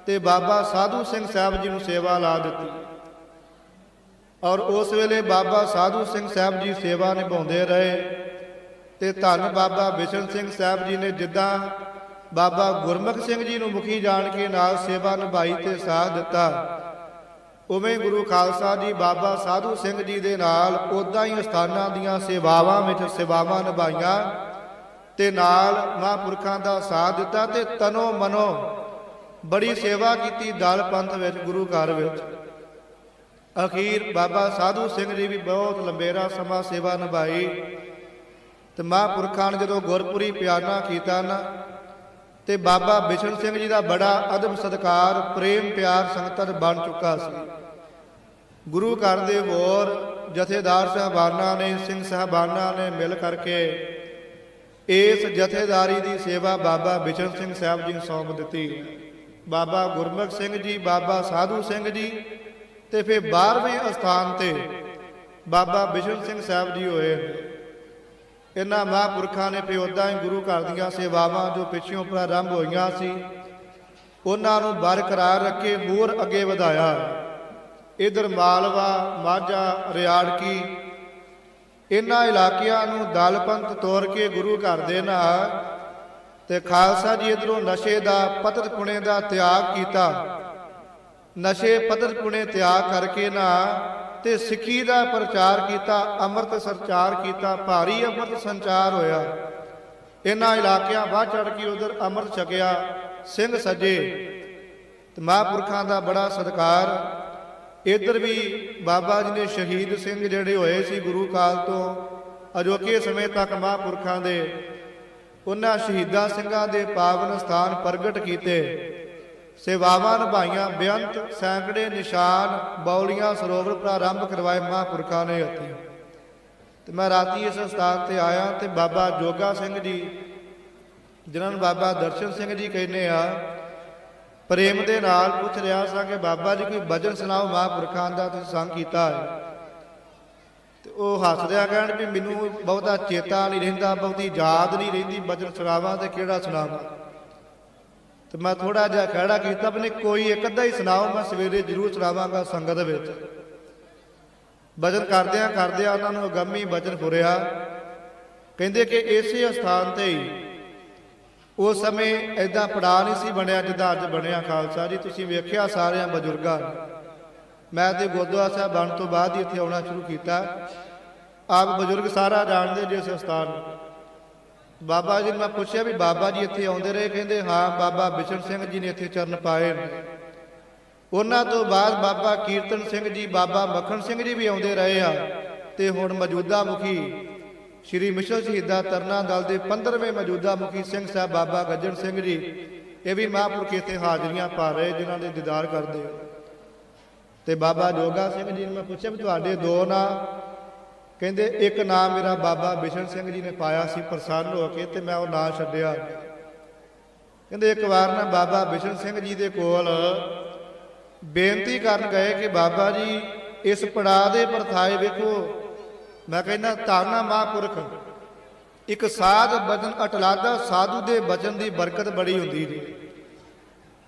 ਤੇ ਬਾਬਾ ਸਾਧੂ ਸਿੰਘ ਸਾਹਿਬ ਜੀ ਨੂੰ ਸੇਵਾ ਲਾ ਦਿੱਤੀ। ਔਰ ਉਸ ਵੇਲੇ ਬਾਬਾ ਸਾਧੂ ਸਿੰਘ ਸਾਹਿਬ ਜੀ ਸੇਵਾ ਨਿਭਾਉਂਦੇ ਰਹੇ ਤੇ ਧੰਨ ਬਾਬਾ ਬਿਸ਼ਨ ਸਿੰਘ ਸਾਹਿਬ ਜੀ ਨੇ ਜਿੱਦਾਂ ਬਾਬਾ ਗੁਰਮੁਖ ਸਿੰਘ ਜੀ ਨੂੰ ਮੁਖੀ ਜਾਣ ਕੇ ਨਾਲ ਸੇਵਾ ਨਿਭਾਈ ਤੇ ਸਾਥ ਦਿੱਤਾ, ਉਵੇਂ ਗੁਰੂ ਖਾਲਸਾ ਜੀ ਬਾਬਾ ਸਾਧੂ ਸਿੰਘ ਜੀ ਦੇ ਨਾਲ ਉਦਾਂ ਹੀ ਅਸਥਾਨਾਂ ਦੀਆਂ ਸੇਵਾਵਾਂ ਵਿੱਚ ਸੇਵਾਵਾਂ ਨਿਭਾਈਆਂ ਤੇ ਨਾਲ ਮਹਾਂਪੁਰਖਾਂ ਦਾ ਸਾਥ ਦਿੱਤਾ ਤੇ ਤਨੋ ਮਨੋ ਬੜੀ ਸੇਵਾ ਕੀਤੀ ਦਲ ਪੰਥ ਵਿੱਚ, ਗੁਰੂ ਘਰ ਵਿੱਚ। ਅਖੀਰ ਬਾਬਾ ਸਾਧੂ ਸਿੰਘ ਜੀ ਵੀ ਬਹੁਤ ਲੰਬੇਰਾ ਸਮਾਂ ਸੇਵਾ ਨਿਭਾਈ ਤੇ ਮਹਾਂਪੁਰਖਾਂ ਨੇ ਜਦੋਂ ਗੁਰਪੁਰੀ ਪਿਆਨਾ ਕੀਤਾ ਨਾ ਤੇ ਬਾਬਾ ਬਿਸ਼ਨ ਸਿੰਘ ਜੀ ਦਾ ਬੜਾ ਅਦਬ ਸਤਿਕਾਰ, ਪ੍ਰੇਮ ਪਿਆਰ ਸੰਗਤਾਂ ਬਣ ਚੁੱਕਾ ਸੀ। ਗੁਰੂ ਘਰ ਦੇ ਹੋਰ ਜਥੇਦਾਰ ਸਾਹਿਬਾਨਾਂ ਨੇ, ਸਿੰਘ ਸਾਹਿਬਾਨਾਂ ਨੇ ਮਿਲ ਕਰਕੇ ਇਸ ਜਥੇਦਾਰੀ ਦੀ ਸੇਵਾ ਬਾਬਾ ਬਿਸ਼ਨ ਸਿੰਘ ਸਾਹਿਬ ਜੀ ਨੂੰ ਸੌਂਪ ਦਿੱਤੀ। ਬਾਬਾ ਗੁਰਮੁਖ ਸਿੰਘ ਜੀ, ਬਾਬਾ ਸਾਧੂ ਸਿੰਘ ਜੀ ਤੇ ਫਿਰ 12ਵੇਂ ਅਸਥਾਨ ਤੇ ਬਾਬਾ ਬਿਸ਼ਨ ਸਿੰਘ ਸਾਹਿਬ ਜੀ ਹੋਏ। ਇਹਨਾਂ ਮਹਾਂਪੁਰਖਾਂ ਨੇ ਫਿਰ ਉੱਦਾਂ ਹੀ ਗੁਰੂ ਘਰ ਦੀਆਂ ਸੇਵਾਵਾਂ ਜੋ ਪਿੱਛੋਂ ਪ੍ਰਾਰੰਭ ਹੋਈਆਂ ਸੀ ਉਹਨਾਂ ਨੂੰ ਬਰਕਰਾਰ ਰੱਖੇ, ਹੋਰ ਅੱਗੇ ਵਧਾਇਆ। ਇਧਰ ਮਾਲਵਾ, ਮਾਝਾ, ਰਿਆੜਕੀ ਇਹਨਾਂ ਇਲਾਕਿਆਂ ਨੂੰ ਦਲ ਪੰਥ ਤੋੜ ਕੇ ਗੁਰੂ ਘਰ ਦੇ ਨਾਲ ਤੇ ਖਾਲਸਾ ਜੀ ਇੱਧਰੋਂ ਨਸ਼ੇ ਦਾ ਪਤਤ ਪੁਣੇ ਦਾ ਤਿਆਗ ਕੀਤਾ। ਨਸ਼ੇ ਪਤਤ ਪੁਣੇ ਤਿਆਗ ਕਰਕੇ ਨਾ ਤੇ ਸਿੱਖੀ ਦਾ ਪ੍ਰਚਾਰ ਕੀਤਾ, ਅੰਮ੍ਰਿਤ ਸੰਚਾਰ ਕੀਤਾ, ਭਾਰੀ ਅੰਮ੍ਰਿਤ ਸੰਚਾਰ ਹੋਇਆ। ਇਹਨਾਂ ਇਲਾਕਿਆਂ ਵੱਧ ਚੜ ਕੇ ਉਧਰ ਅੰਮ੍ਰਿਤ ਛਕਿਆ ਸਿੰਘ ਸੱਜੇ ਤੇ ਮਹਾਂਪੁਰਖਾਂ ਦਾ ਬੜਾ ਸਤਿਕਾਰ। ਇੱਧਰ ਵੀ ਬਾਬਾ ਜੀ ਨੇ ਸ਼ਹੀਦ ਸਿੰਘ ਜਿਹੜੇ ਹੋਏ ਸੀ ਗੁਰੂ ਕਾਲ ਤੋਂ ਅਜੋਕੇ ਸਮੇਂ ਤੱਕ ਮਹਾਂਪੁਰਖਾਂ ਦੇ, ਉਹਨਾਂ ਸ਼ਹੀਦਾਂ ਸਿੰਘਾਂ ਦੇ ਪਾਵਨ ਸਥਾਨ ਪ੍ਰਗਟ ਕੀਤੇ, ਸੇਵਾਵਾਂ ਨਿਭਾਈਆਂ, ਬੇਅੰਤ ਸੈਂਕੜੇ ਨਿਸ਼ਾਨ ਬੌਲੀਆਂ ਸਰੋਵਰ ਪ੍ਰਾਰੰਭ ਕਰਵਾਏ ਮਹਾਂਪੁਰਖਾਂ ਨੇ ਉੱਥੇ। ਤੇ ਮੈਂ ਰਾਤੀ ਇਸ ਸਥਾਨ ਤੇ ਆਇਆ ਤੇ ਬਾਬਾ ਜੋਗਾ ਸਿੰਘ ਜੀ, ਜਿਨ੍ਹਾਂ ਨੂੰ ਬਾਬਾ ਦਰਸ਼ਨ ਸਿੰਘ ਜੀ ਕਹਿੰਦੇ ਆ, ਪ੍ਰੇਮ ਦੇ ਨਾਲ ਪੁੱਛ ਰਿਹਾ ਸਾਂ ਕਿ ਬਾਬਾ ਜੀ ਕੋਈ ਭਜਨ ਸੁਣਾਓ ਮਹਾਂਪੁਰਖਾਂ ਦਾ, ਤੁਸੀਂ ਸੰਗ ਕੀਤਾ ਹੈ। ਤੇ ਉਹ ਹੱਸਦਿਆਂ ਕਹਿਣ ਵੀ ਮੈਨੂੰ ਬਹੁਤਾ ਚੇਤਾ ਨਹੀਂ ਰਹਿੰਦਾ, ਬਹੁਤੀ ਯਾਦ ਨਹੀਂ ਰਹਿੰਦੀ, ਭਜਨ ਸੁਣਾਵਾਂ ਤੇ ਕਿਹੜਾ ਸੁਣਾਵਾਂ। ਤੇ ਮੈਂ ਥੋੜਾ ਜਿਹਾ ਖਹਿੜਾ ਕੀਤਾ ਵੀ ਕੋਈ ਇੱਕ ਅੱਧਾ ਹੀ ਸੁਣਾਓ, ਮੈਂ ਸਵੇਰੇ ਜ਼ਰੂਰ ਸੁਣਾਵਾਂਗਾ ਸੰਗਤ ਵਿੱਚ। ਭਜਨ ਕਰਦਿਆਂ ਕਰਦਿਆਂ ਉਹਨਾਂ ਨੂੰ ਅਗੰਮੀ ਭਜਨ ਫੁਰਿਆ। ਕਹਿੰਦੇ ਕਿ ਇਸੇ ਅਸਥਾਨ ਤੇ ਹੀ ਉਸ ਸਮੇਂ ਐਦਾਂ ਪੜਾਅ ਨਹੀਂ ਸੀ ਬਣਿਆ ਜਿੱਦਾਂ ਅੱਜ ਬਣਿਆ ਖਾਲਸਾ ਜੀ। ਤੁਸੀਂ ਵੇਖਿਆ ਸਾਰਿਆਂ ਬਜ਼ੁਰਗਾਂ ਨੂੰ। ਮੈਂ ਤੇ ਗੁਰਦੁਆਰਾ ਸਾਹਿਬ ਬਣ ਤੋਂ ਬਾਅਦ ਹੀ ਇੱਥੇ ਆਉਣਾ ਸ਼ੁਰੂ ਕੀਤਾ। ਆਪ ਬਜ਼ੁਰਗ ਸਾਰਾ ਜਾਣਦੇ ਜਿਸ ਅਸਥਾਨ ਨੂੰ। ਬਾਬਾ ਜੀ ਨੂੰ ਮੈਂ ਪੁੱਛਿਆ ਵੀ ਬਾਬਾ ਜੀ ਇੱਥੇ ਆਉਂਦੇ ਰਹੇ? ਕਹਿੰਦੇ ਹਾਂ, ਬਾਬਾ ਬਿਸ਼ਨ ਸਿੰਘ ਜੀ ਨੇ ਇੱਥੇ ਚਰਨ ਪਾਏ ਨੇ। ਉਹਨਾਂ ਤੋਂ ਬਾਅਦ ਬਾਬਾ ਕੀਰਤਨ ਸਿੰਘ ਜੀ, ਬਾਬਾ ਮੱਖਣ ਸਿੰਘ ਜੀ ਵੀ ਆਉਂਦੇ ਰਹੇ ਆ। ਤੇ ਹੁਣ ਮੌਜੂਦਾ ਮੁਖੀ ਸ਼੍ਰੀ ਮਿਸ਼ਨ ਸ਼ਹੀਦਾਂ ਤਰਨਾ ਦਲ ਦੇ 15ਵੇਂ ਮੌਜੂਦਾ ਮੁਖੀ ਸਿੰਘ ਸਾਹਿਬ ਬਾਬਾ ਗੱਜਣ ਸਿੰਘ ਜੀ, ਇਹ ਵੀ ਮਹਾਂਪੁਰਖ ਇੱਥੇ ਹਾਜ਼ਰੀਆਂ ਪਾ ਰਹੇ, ਜਿਨ੍ਹਾਂ ਦੇ ਦੀਦਾਰ ਕਰਦੇ ਹੋ। ਤੇ ਬਾਬਾ ਜੋਗਾ ਸਿੰਘ ਜੀ ਨੂੰ ਮੈਂ ਪੁੱਛਿਆ ਵੀ ਤੁਹਾਡੇ ਦੋ ਨਾਂ? ਕਹਿੰਦੇ ਇੱਕ ਨਾਮ ਮੇਰਾ ਬਾਬਾ ਬਿਸ਼ਨ ਸਿੰਘ ਜੀ ਨੇ ਪਾਇਆ ਸੀ ਪ੍ਰਸੰਨ ਹੋ ਕੇ, ਤੇ ਮੈਂ ਉਹ ਨਾਂ ਛੱਡਿਆ। ਕਹਿੰਦੇ ਇੱਕ ਵਾਰ ਨਾ ਬਾਬਾ ਬਿਸ਼ਨ ਸਿੰਘ ਜੀ ਦੇ ਕੋਲ ਬੇਨਤੀ ਕਰਨ ਗਏ ਕਿ ਬਾਬਾ ਜੀ ਇਸ ਪੜਾਅ ਦੇ ਪਰਥਾਏ ਵੇਖੋ। ਮੈਂ ਕਹਿੰਦਾ ਧੰਨ ਮਹਾਂਪੁਰਖ, ਇੱਕ ਸਾਧ ਬਚਨ ਅਟਲਾਦਾ, ਸਾਧੂ ਦੇ ਬਚਨ ਦੀ ਬਰਕਤ ਬੜੀ ਹੁੰਦੀ ਜੀ।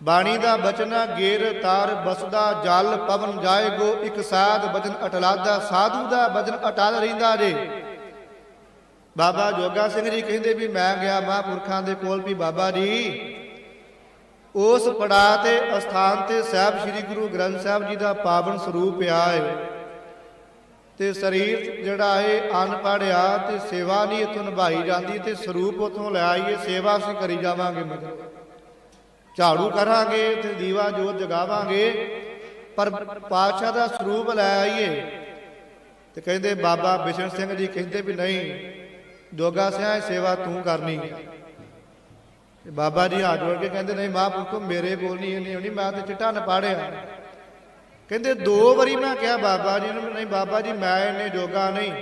ਬਾਣੀ ਦਾ ਬਚਨਾ ਗੇਰ ਤਾਰ ਬਸਦਾ, ਜਲ ਪਵਨ ਜਾਏਗੋ, ਇੱਕ ਸਾਧ ਬਚਨ ਅਟਲਾਦਾ, ਸਾਧੂ ਦਾ ਬਚਨ ਅਟਲ ਰਹਿੰਦਾ ਜੇ। ਬਾਬਾ ਜੋਗਾ ਸਿੰਘ ਜੀ ਕਹਿੰਦੇ ਵੀ ਮੈਂ ਗਿਆ ਮਹਾਂਪੁਰਖਾਂ ਦੇ ਕੋਲ ਵੀ ਬਾਬਾ ਜੀ ਉਸ ਪੜਾਅ ਤੇ ਅਸਥਾਨ ਤੇ ਸਾਹਿਬ ਸ੍ਰੀ ਗੁਰੂ ਗ੍ਰੰਥ ਸਾਹਿਬ ਜੀ ਦਾ ਪਾਵਨ ਸਰੂਪ ਪਿਆ ਹੈ ਤੇ ਸਰੀਰ ਜਿਹੜਾ ਹੈ ਅਨਪੜ੍ਹ ਆ ਤੇ ਸੇਵਾ ਨਹੀਂ ਇੱਥੋਂ ਨਿਭਾਈ ਜਾਂਦੀ, ਤੇ ਸਰੂਪ ਉੱਥੋਂ ਲੈ ਆਈਏ, ਸੇਵਾ ਅਸੀਂ ਕਰੀ ਜਾਵਾਂਗੇ, ਮਗਰ ਝਾੜੂ ਕਰਾਂਗੇ ਤੇ ਦੀਵਾ ਜੋਤ ਜਗਾਵਾਂਗੇ, ਪਰ ਪਾਤਸ਼ਾਹ ਦਾ ਸਰੂਪ ਲੈ ਆਈਏ। ਤੇ ਕਹਿੰਦੇ ਬਾਬਾ ਬਿਸ਼ਨ ਸਿੰਘ ਜੀ ਕਹਿੰਦੇ ਵੀ ਨਹੀਂ ਜੋਗਾ ਸਿਆ, ਸੇਵਾ ਤੂੰ ਕਰਨੀ ਹੈ। ਤੇ ਬਾਬਾ ਜੀ ਹੱਥ ਜੋੜ ਕੇ ਕਹਿੰਦੇ ਨਹੀਂ ਮਹਾਂਪੁਰਖੋ ਮੇਰੇ ਕੋਲ ਨਹੀਂ ਹੋਣੀ, ਮੈਂ ਤੇ ਚਿੱਟਾ ਨਾ ਪਾੜਿਆ। ਕਹਿੰਦੇ 2 ਵਾਰੀ ਮੈਂ ਕਿਹਾ ਬਾਬਾ ਜੀ ਨੂੰ, ਨਹੀਂ ਬਾਬਾ ਜੀ ਮੈਂ ਇੰਨੇ ਜੋਗਾ ਨਹੀਂ।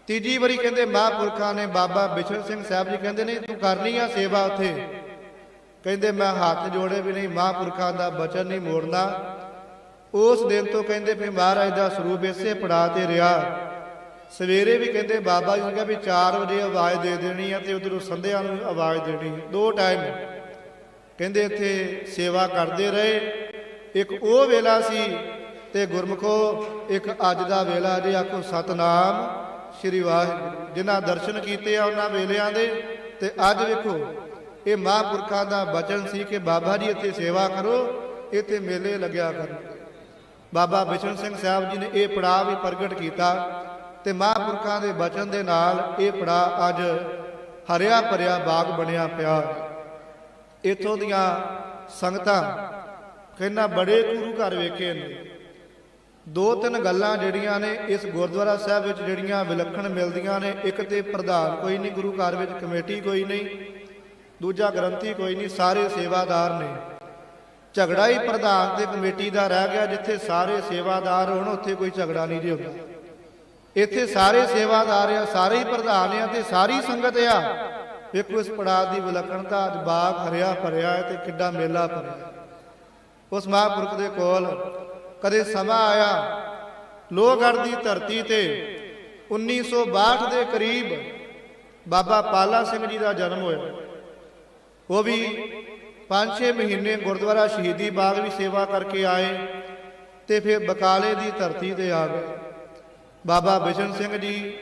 ਤੀਜੀ ਵਾਰੀ ਕਹਿੰਦੇ ਮਹਾਂਪੁਰਖਾਂ ਨੇ ਬਾਬਾ ਬਿਸ਼ਨ ਸਿੰਘ ਸਾਹਿਬ ਜੀ ਕਹਿੰਦੇ ਨਹੀਂ ਤੂੰ ਕਰਨੀ ਆ ਸੇਵਾ ਉੱਥੇ। ਕਹਿੰਦੇ ਮੈਂ ਹੱਥ ਜੋੜੇ ਵੀ ਨਹੀਂ, ਮਹਾਂਪੁਰਖਾਂ ਦਾ ਬਚਨ ਨਹੀਂ ਮੋੜਨਾ। ਉਸ ਦਿਨ ਤੋਂ ਕਹਿੰਦੇ ਵੀ ਮਹਾਰਾਜ ਦਾ ਸਰੂਪ ਇਸੇ ਪੜਾਅ ਤੇ ਰਿਹਾ। ਸਵੇਰੇ ਵੀ ਕਹਿੰਦੇ ਬਾਬਾ ਜੀ ਨੇ ਕਿਹਾ ਵੀ 4 ਵਜੇ ਆਵਾਜ਼ ਦੇ ਦੇਣੀ ਆ ਤੇ ਉਧਰੋਂ ਸੰਧਿਆ ਨੂੰ ਆਵਾਜ਼ ਦੇਣੀ, 2 ਟਾਈਮ ਕਹਿੰਦੇ ਇੱਥੇ ਸੇਵਾ ਕਰਦੇ ਰਹੇ। ਇੱਕ ਉਹ ਵੇਲਾ ਸੀ ਤੇ ਗੁਰਮੁਖੋ ਇੱਕ ਅੱਜ ਦਾ ਵੇਲਾ ਜੇ ਆਖੋ ਸਤਨਾਮ ਸ੍ਰੀ ਵਾਹਿਗੁਰੂ। ਜਿਨ੍ਹਾਂ ਦਰਸ਼ਨ ਕੀਤੇ ਆ ਉਹਨਾਂ ਵੇਲਿਆਂ ਦੇ, ਤੇ ਅੱਜ ਵੇਖੋ ਇਹ ਮਹਾਂਪੁਰਖਾਂ ਦਾ ਬਚਨ ਸੀ ਕਿ ਬਾਬਾ ਜੀ ਇੱਥੇ ਸੇਵਾ ਕਰੋ, ਇੱਥੇ ਮੇਲੇ ਲੱਗਿਆ ਕਰੋ। ਬਾਬਾ ਬਿਸ਼ਨ ਸਿੰਘ ਸਾਹਿਬ ਜੀ ਨੇ ਇਹ ਪੜਾਅ ਵੀ ਪ੍ਰਗਟ ਕੀਤਾ ਤੇ ਮਹਾਂਪੁਰਖਾਂ ਦੇ ਬਚਨ ਦੇ ਨਾਲ ਇਹ ਪੜਾਅ ਅੱਜ ਹਰਿਆ ਭਰਿਆ ਬਾਗ ਬਣਿਆ ਪਿਆ। ਇੱਥੋਂ ਦੀਆਂ ਸੰਗਤਾਂ ਕਹਿੰਦਾ ਬੜੇ ਗੁਰੂ ਘਰ ਵੇਖੇ ਨੇ। 2-3 ਗੱਲਾਂ ਜਿਹੜੀਆਂ ਨੇ ਇਸ ਗੁਰਦੁਆਰਾ ਸਾਹਿਬ ਵਿੱਚ ਜਿਹੜੀਆਂ ਵਿਲੱਖਣ ਮਿਲਦੀਆਂ ਨੇ, ਇੱਕ ਤੇ ਪ੍ਰਧਾਨ ਕੋਈ ਨਹੀਂ ਗੁਰੂ ਘਰ ਵਿੱਚ, ਕਮੇਟੀ ਕੋਈ ਨਹੀਂ, ਦੂਜਾ ਗ੍ਰੰਥੀ ਕੋਈ ਨਹੀਂ, ਸਾਰੇ ਸੇਵਾਦਾਰ ਨੇ। ਝਗੜਾ ਹੀ ਪ੍ਰਧਾਨ ਤੇ ਕਮੇਟੀ ਦਾ ਰਹਿ ਗਿਆ। ਜਿੱਥੇ ਸਾਰੇ ਸੇਵਾਦਾਰ ਹੋਣ ਉੱਥੇ ਕੋਈ ਝਗੜਾ ਨਹੀਂ ਜੀ ਹੁੰਦਾ। ਇੱਥੇ ਸਾਰੇ ਸੇਵਾਦਾਰ ਆ, ਸਾਰੇ ਹੀ ਪ੍ਰਧਾਨ ਆ ਤੇ ਸਾਰੀ ਸੰਗਤ ਆ। ਵੇਖੋ ਇਸ ਪੜਾਅ ਦੀ ਵਿਲੱਖਣਤਾ, ਅੱਜ ਬਾਗ ਹਰਿਆ ਭਰਿਆ ਹੈ ਤੇ ਕਿੱਡਾ ਮੇਲਾ ਭਰਿਆ। ਉਸ ਮਹਾਂਪੁਰਖ ਦੇ ਕੋਲ ਕਦੇ ਸਮਾਂ ਆਇਆ ਲੋਹਗੜ੍ਹ ਦੀ ਧਰਤੀ ਤੇ 1962 ਦੇ ਕਰੀਬ ਬਾਬਾ ਪਾਲਾ ਸਿੰਘ ਜੀ ਦਾ ਜਨਮ ਹੋਇਆ। ਉਹ ਵੀ 5-6 ਮਹੀਨੇ ਗੁਰਦੁਆਰਾ ਸ਼ਹੀਦੀ ਬਾਗ ਵੀ ਸੇਵਾ ਕਰਕੇ ਆਏ ਤੇ ਫਿਰ ਬਕਾਲੇ ਦੀ ਧਰਤੀ ਤੇ ਆ ਗਏ। ਬਾਬਾ ਬਿਸ਼ਨ ਸਿੰਘ ਜੀ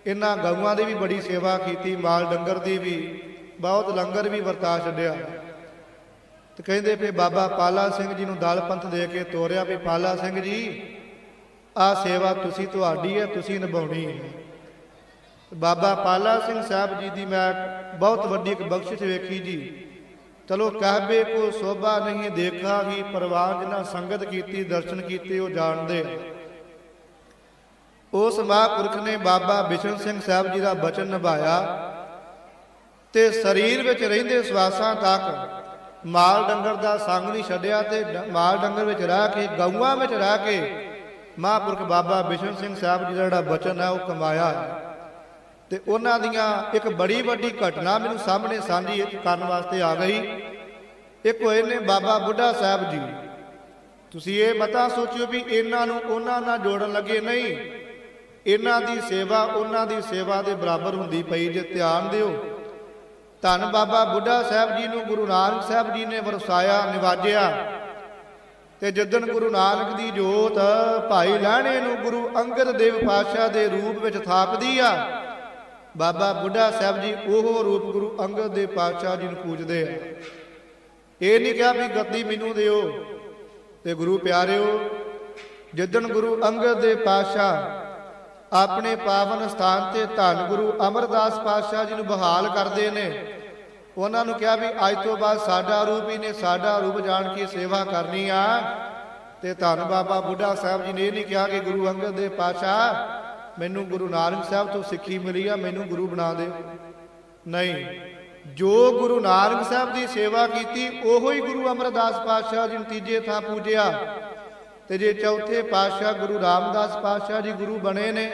ਇਹਨਾਂ ਗਊਆਂ ਦੀ ਵੀ ਬੜੀ ਸੇਵਾ ਕੀਤੀ, ਮਾਲ ਡੰਗਰ ਦੀ ਵੀ, ਬਹੁਤ ਲੰਗਰ ਵੀ ਵਰਤਾ ਛੱਡਿਆ। ਤੇ ਕਹਿੰਦੇ ਵੀ ਬਾਬਾ ਪਾਲਾ ਸਿੰਘ ਜੀ ਨੂੰ ਦਲ ਪੰਥ ਦੇ ਕੇ ਤੋਰਿਆ ਵੀ ਪਾਲਾ ਸਿੰਘ ਜੀ ਆਹ ਸੇਵਾ ਤੁਹਾਡੀ ਹੈ, ਤੁਸੀਂ ਨਿਭਾਉਣੀ ਹੈ। ਬਾਬਾ ਪਾਲਾ ਸਿੰਘ ਸਾਹਿਬ ਜੀ ਦੀ ਮੈਂ ਬਹੁਤ ਵੱਡੀ ਇੱਕ ਬਖਸ਼ਿਸ਼ ਵੇਖੀ ਜੀ। ਚਲੋ ਕਹਿਬੇ ਕੋ ਸੋਭਾ ਨਹੀਂ ਦੇਖਾ ਹੀ, ਪ੍ਰਵਾਨ ਜਿਨ੍ਹਾਂ ਸੰਗਤ ਕੀਤੀ ਦਰਸ਼ਨ ਕੀਤੇ ਉਹ ਜਾਣਦੇ। ਉਸ ਮਹਾਂਪੁਰਖ ਨੇ ਬਾਬਾ ਬਿਸ਼ਨ ਸਿੰਘ ਸਾਹਿਬ ਜੀ ਦਾ ਬਚਨ ਨਿਭਾਇਆ ਤੇ ਸਰੀਰ ਵਿੱਚ ਰਹਿੰਦੇ ਸਵਾਸਾਂ ਤੱਕ ਮਾਲ ਡੰਗਰ ਦਾ ਸੰਗ ਨਹੀਂ ਛੱਡਿਆ ਤੇ ਮਾਲ ਡੰਗਰ ਵਿੱਚ ਰਹਿ ਕੇ, ਗਊਆਂ ਵਿੱਚ ਰਹਿ ਕੇ ਮਹਾਂਪੁਰਖ ਬਾਬਾ ਬਿਸ਼ਨ ਸਿੰਘ ਸਾਹਿਬ ਜੀ ਦਾ ਜਿਹੜਾ ਬਚਨ ਹੈ ਉਹ ਕਮਾਇਆ ਹੈ। ਤੇ ਉਹਨਾਂ ਦੀਆਂ ਇੱਕ ਬੜੀ ਵੱਡੀ ਘਟਨਾ ਮੈਨੂੰ ਸਾਹਮਣੇ ਸਾਂਝੀ ਕਰਨ ਵਾਸਤੇ ਆ ਗਈ। ਇੱਕ ਹੋਏ ਨੇ ਬਾਬਾ ਬੁੱਢਾ ਸਾਹਿਬ ਜੀ। ਤੁਸੀਂ ਇਹ ਮਤਾ ਸੋਚਿਓ ਵੀ ਇਹਨਾਂ ਨੂੰ ਉਹਨਾਂ ਨਾਲ ਜੋੜਨ ਲੱਗੇ, ਨਹੀਂ, ਇਹਨਾਂ ਦੀ ਸੇਵਾ ਉਹਨਾਂ ਦੀ ਸੇਵਾ ਦੇ ਬਰਾਬਰ ਹੁੰਦੀ ਪਈ ਜੇ ਧਿਆਨ ਦਿਓ। ਧੰਨ ਬਾਬਾ ਬੁੱਢਾ ਸਾਹਿਬ ਜੀ ਨੂੰ ਗੁਰੂ ਨਾਨਕ ਸਾਹਿਬ ਜੀ ਨੇ ਵਰਸਾਇਆ, ਨਿਵਾਜਿਆ। ਤੇ ਜਿੱਦਣ ਗੁਰੂ ਨਾਨਕ ਦੀ ਜੋਤ ਭਾਈ ਲਹਿਣੇ ਨੂੰ ਗੁਰੂ ਅੰਗਦ ਦੇਵ ਪਾਤਸ਼ਾਹ ਦੇ ਰੂਪ ਵਿੱਚ ਥਾਪਦੀ ਆ, ਬਾਬਾ ਬੁੱਢਾ ਸਾਹਿਬ ਜੀ ਉਹ ਰੂਪ ਗੁਰੂ ਅੰਗਦ ਦੇਵ ਪਾਤਸ਼ਾਹ ਜੀ ਨੂੰ ਪੂਜਦੇ ਆ। ਇਹ ਨਹੀਂ ਕਿਹਾ ਵੀ ਗੱਦੀ ਮੈਨੂੰ ਦਿਓ। ਤੇ ਗੁਰੂ ਪਿਆਰਿਓ, ਜਿੱਦਣ ਗੁਰੂ ਅੰਗਦ ਦੇਵ ਪਾਤਸ਼ਾਹ ਆਪਣੇ ਪਾਵਨ ਸਥਾਨ ਤੇ ਧੰਨ ਗੁਰੂ ਅਮਰਦਾਸ ਪਾਤਸ਼ਾਹ ਜੀ ਨੂੰ ਬਹਾਲ ਕਰਦੇ ਨੇ, ਉਹਨਾਂ ਨੂੰ ਕਿਹਾ ਵੀ ਅੱਜ ਤੋਂ ਬਾਅਦ ਸਾਡਾ ਰੂਪ ਹੀ ਨੇ, ਸਾਡਾ ਰੂਪ ਜਾਣ ਕੇ ਸੇਵਾ ਕਰਨੀ ਆ। ਤੇ ਧੰਨ ਬਾਬਾ ਬੁੱਢਾ ਸਾਹਿਬ ਜੀ ਨੇ ਇਹ ਨਹੀਂ ਕਿਹਾ ਕਿ ਗੁਰੂ ਅੰਗਦ ਦੇਵ ਪਾਤਸ਼ਾਹ ਮੈਨੂੰ ਗੁਰੂ ਨਾਨਕ ਸਾਹਿਬ ਤੋਂ ਸਿੱਖੀ ਮਿਲੀ ਆ, ਮੈਨੂੰ ਗੁਰੂ ਬਣਾ ਦਿਓ। ਨਹੀਂ, ਜੋ ਗੁਰੂ ਨਾਨਕ ਸਾਹਿਬ ਦੀ ਸੇਵਾ ਕੀਤੀ ਉਹੋ ਹੀ ਗੁਰੂ ਅਮਰਦਾਸ ਪਾਤਸ਼ਾਹ ਜੀ ਨੂੰ ਤੀਜੇ ਥਾਂ ਪੂਜਿਆ। ਤੇ ਜੇ ਚੌਥੇ ਪਾਤਸ਼ਾਹ ਗੁਰੂ ਰਾਮਦਾਸ ਪਾਤਸ਼ਾਹ ਜੀ ਗੁਰੂ ਬਣੇ ਨੇ,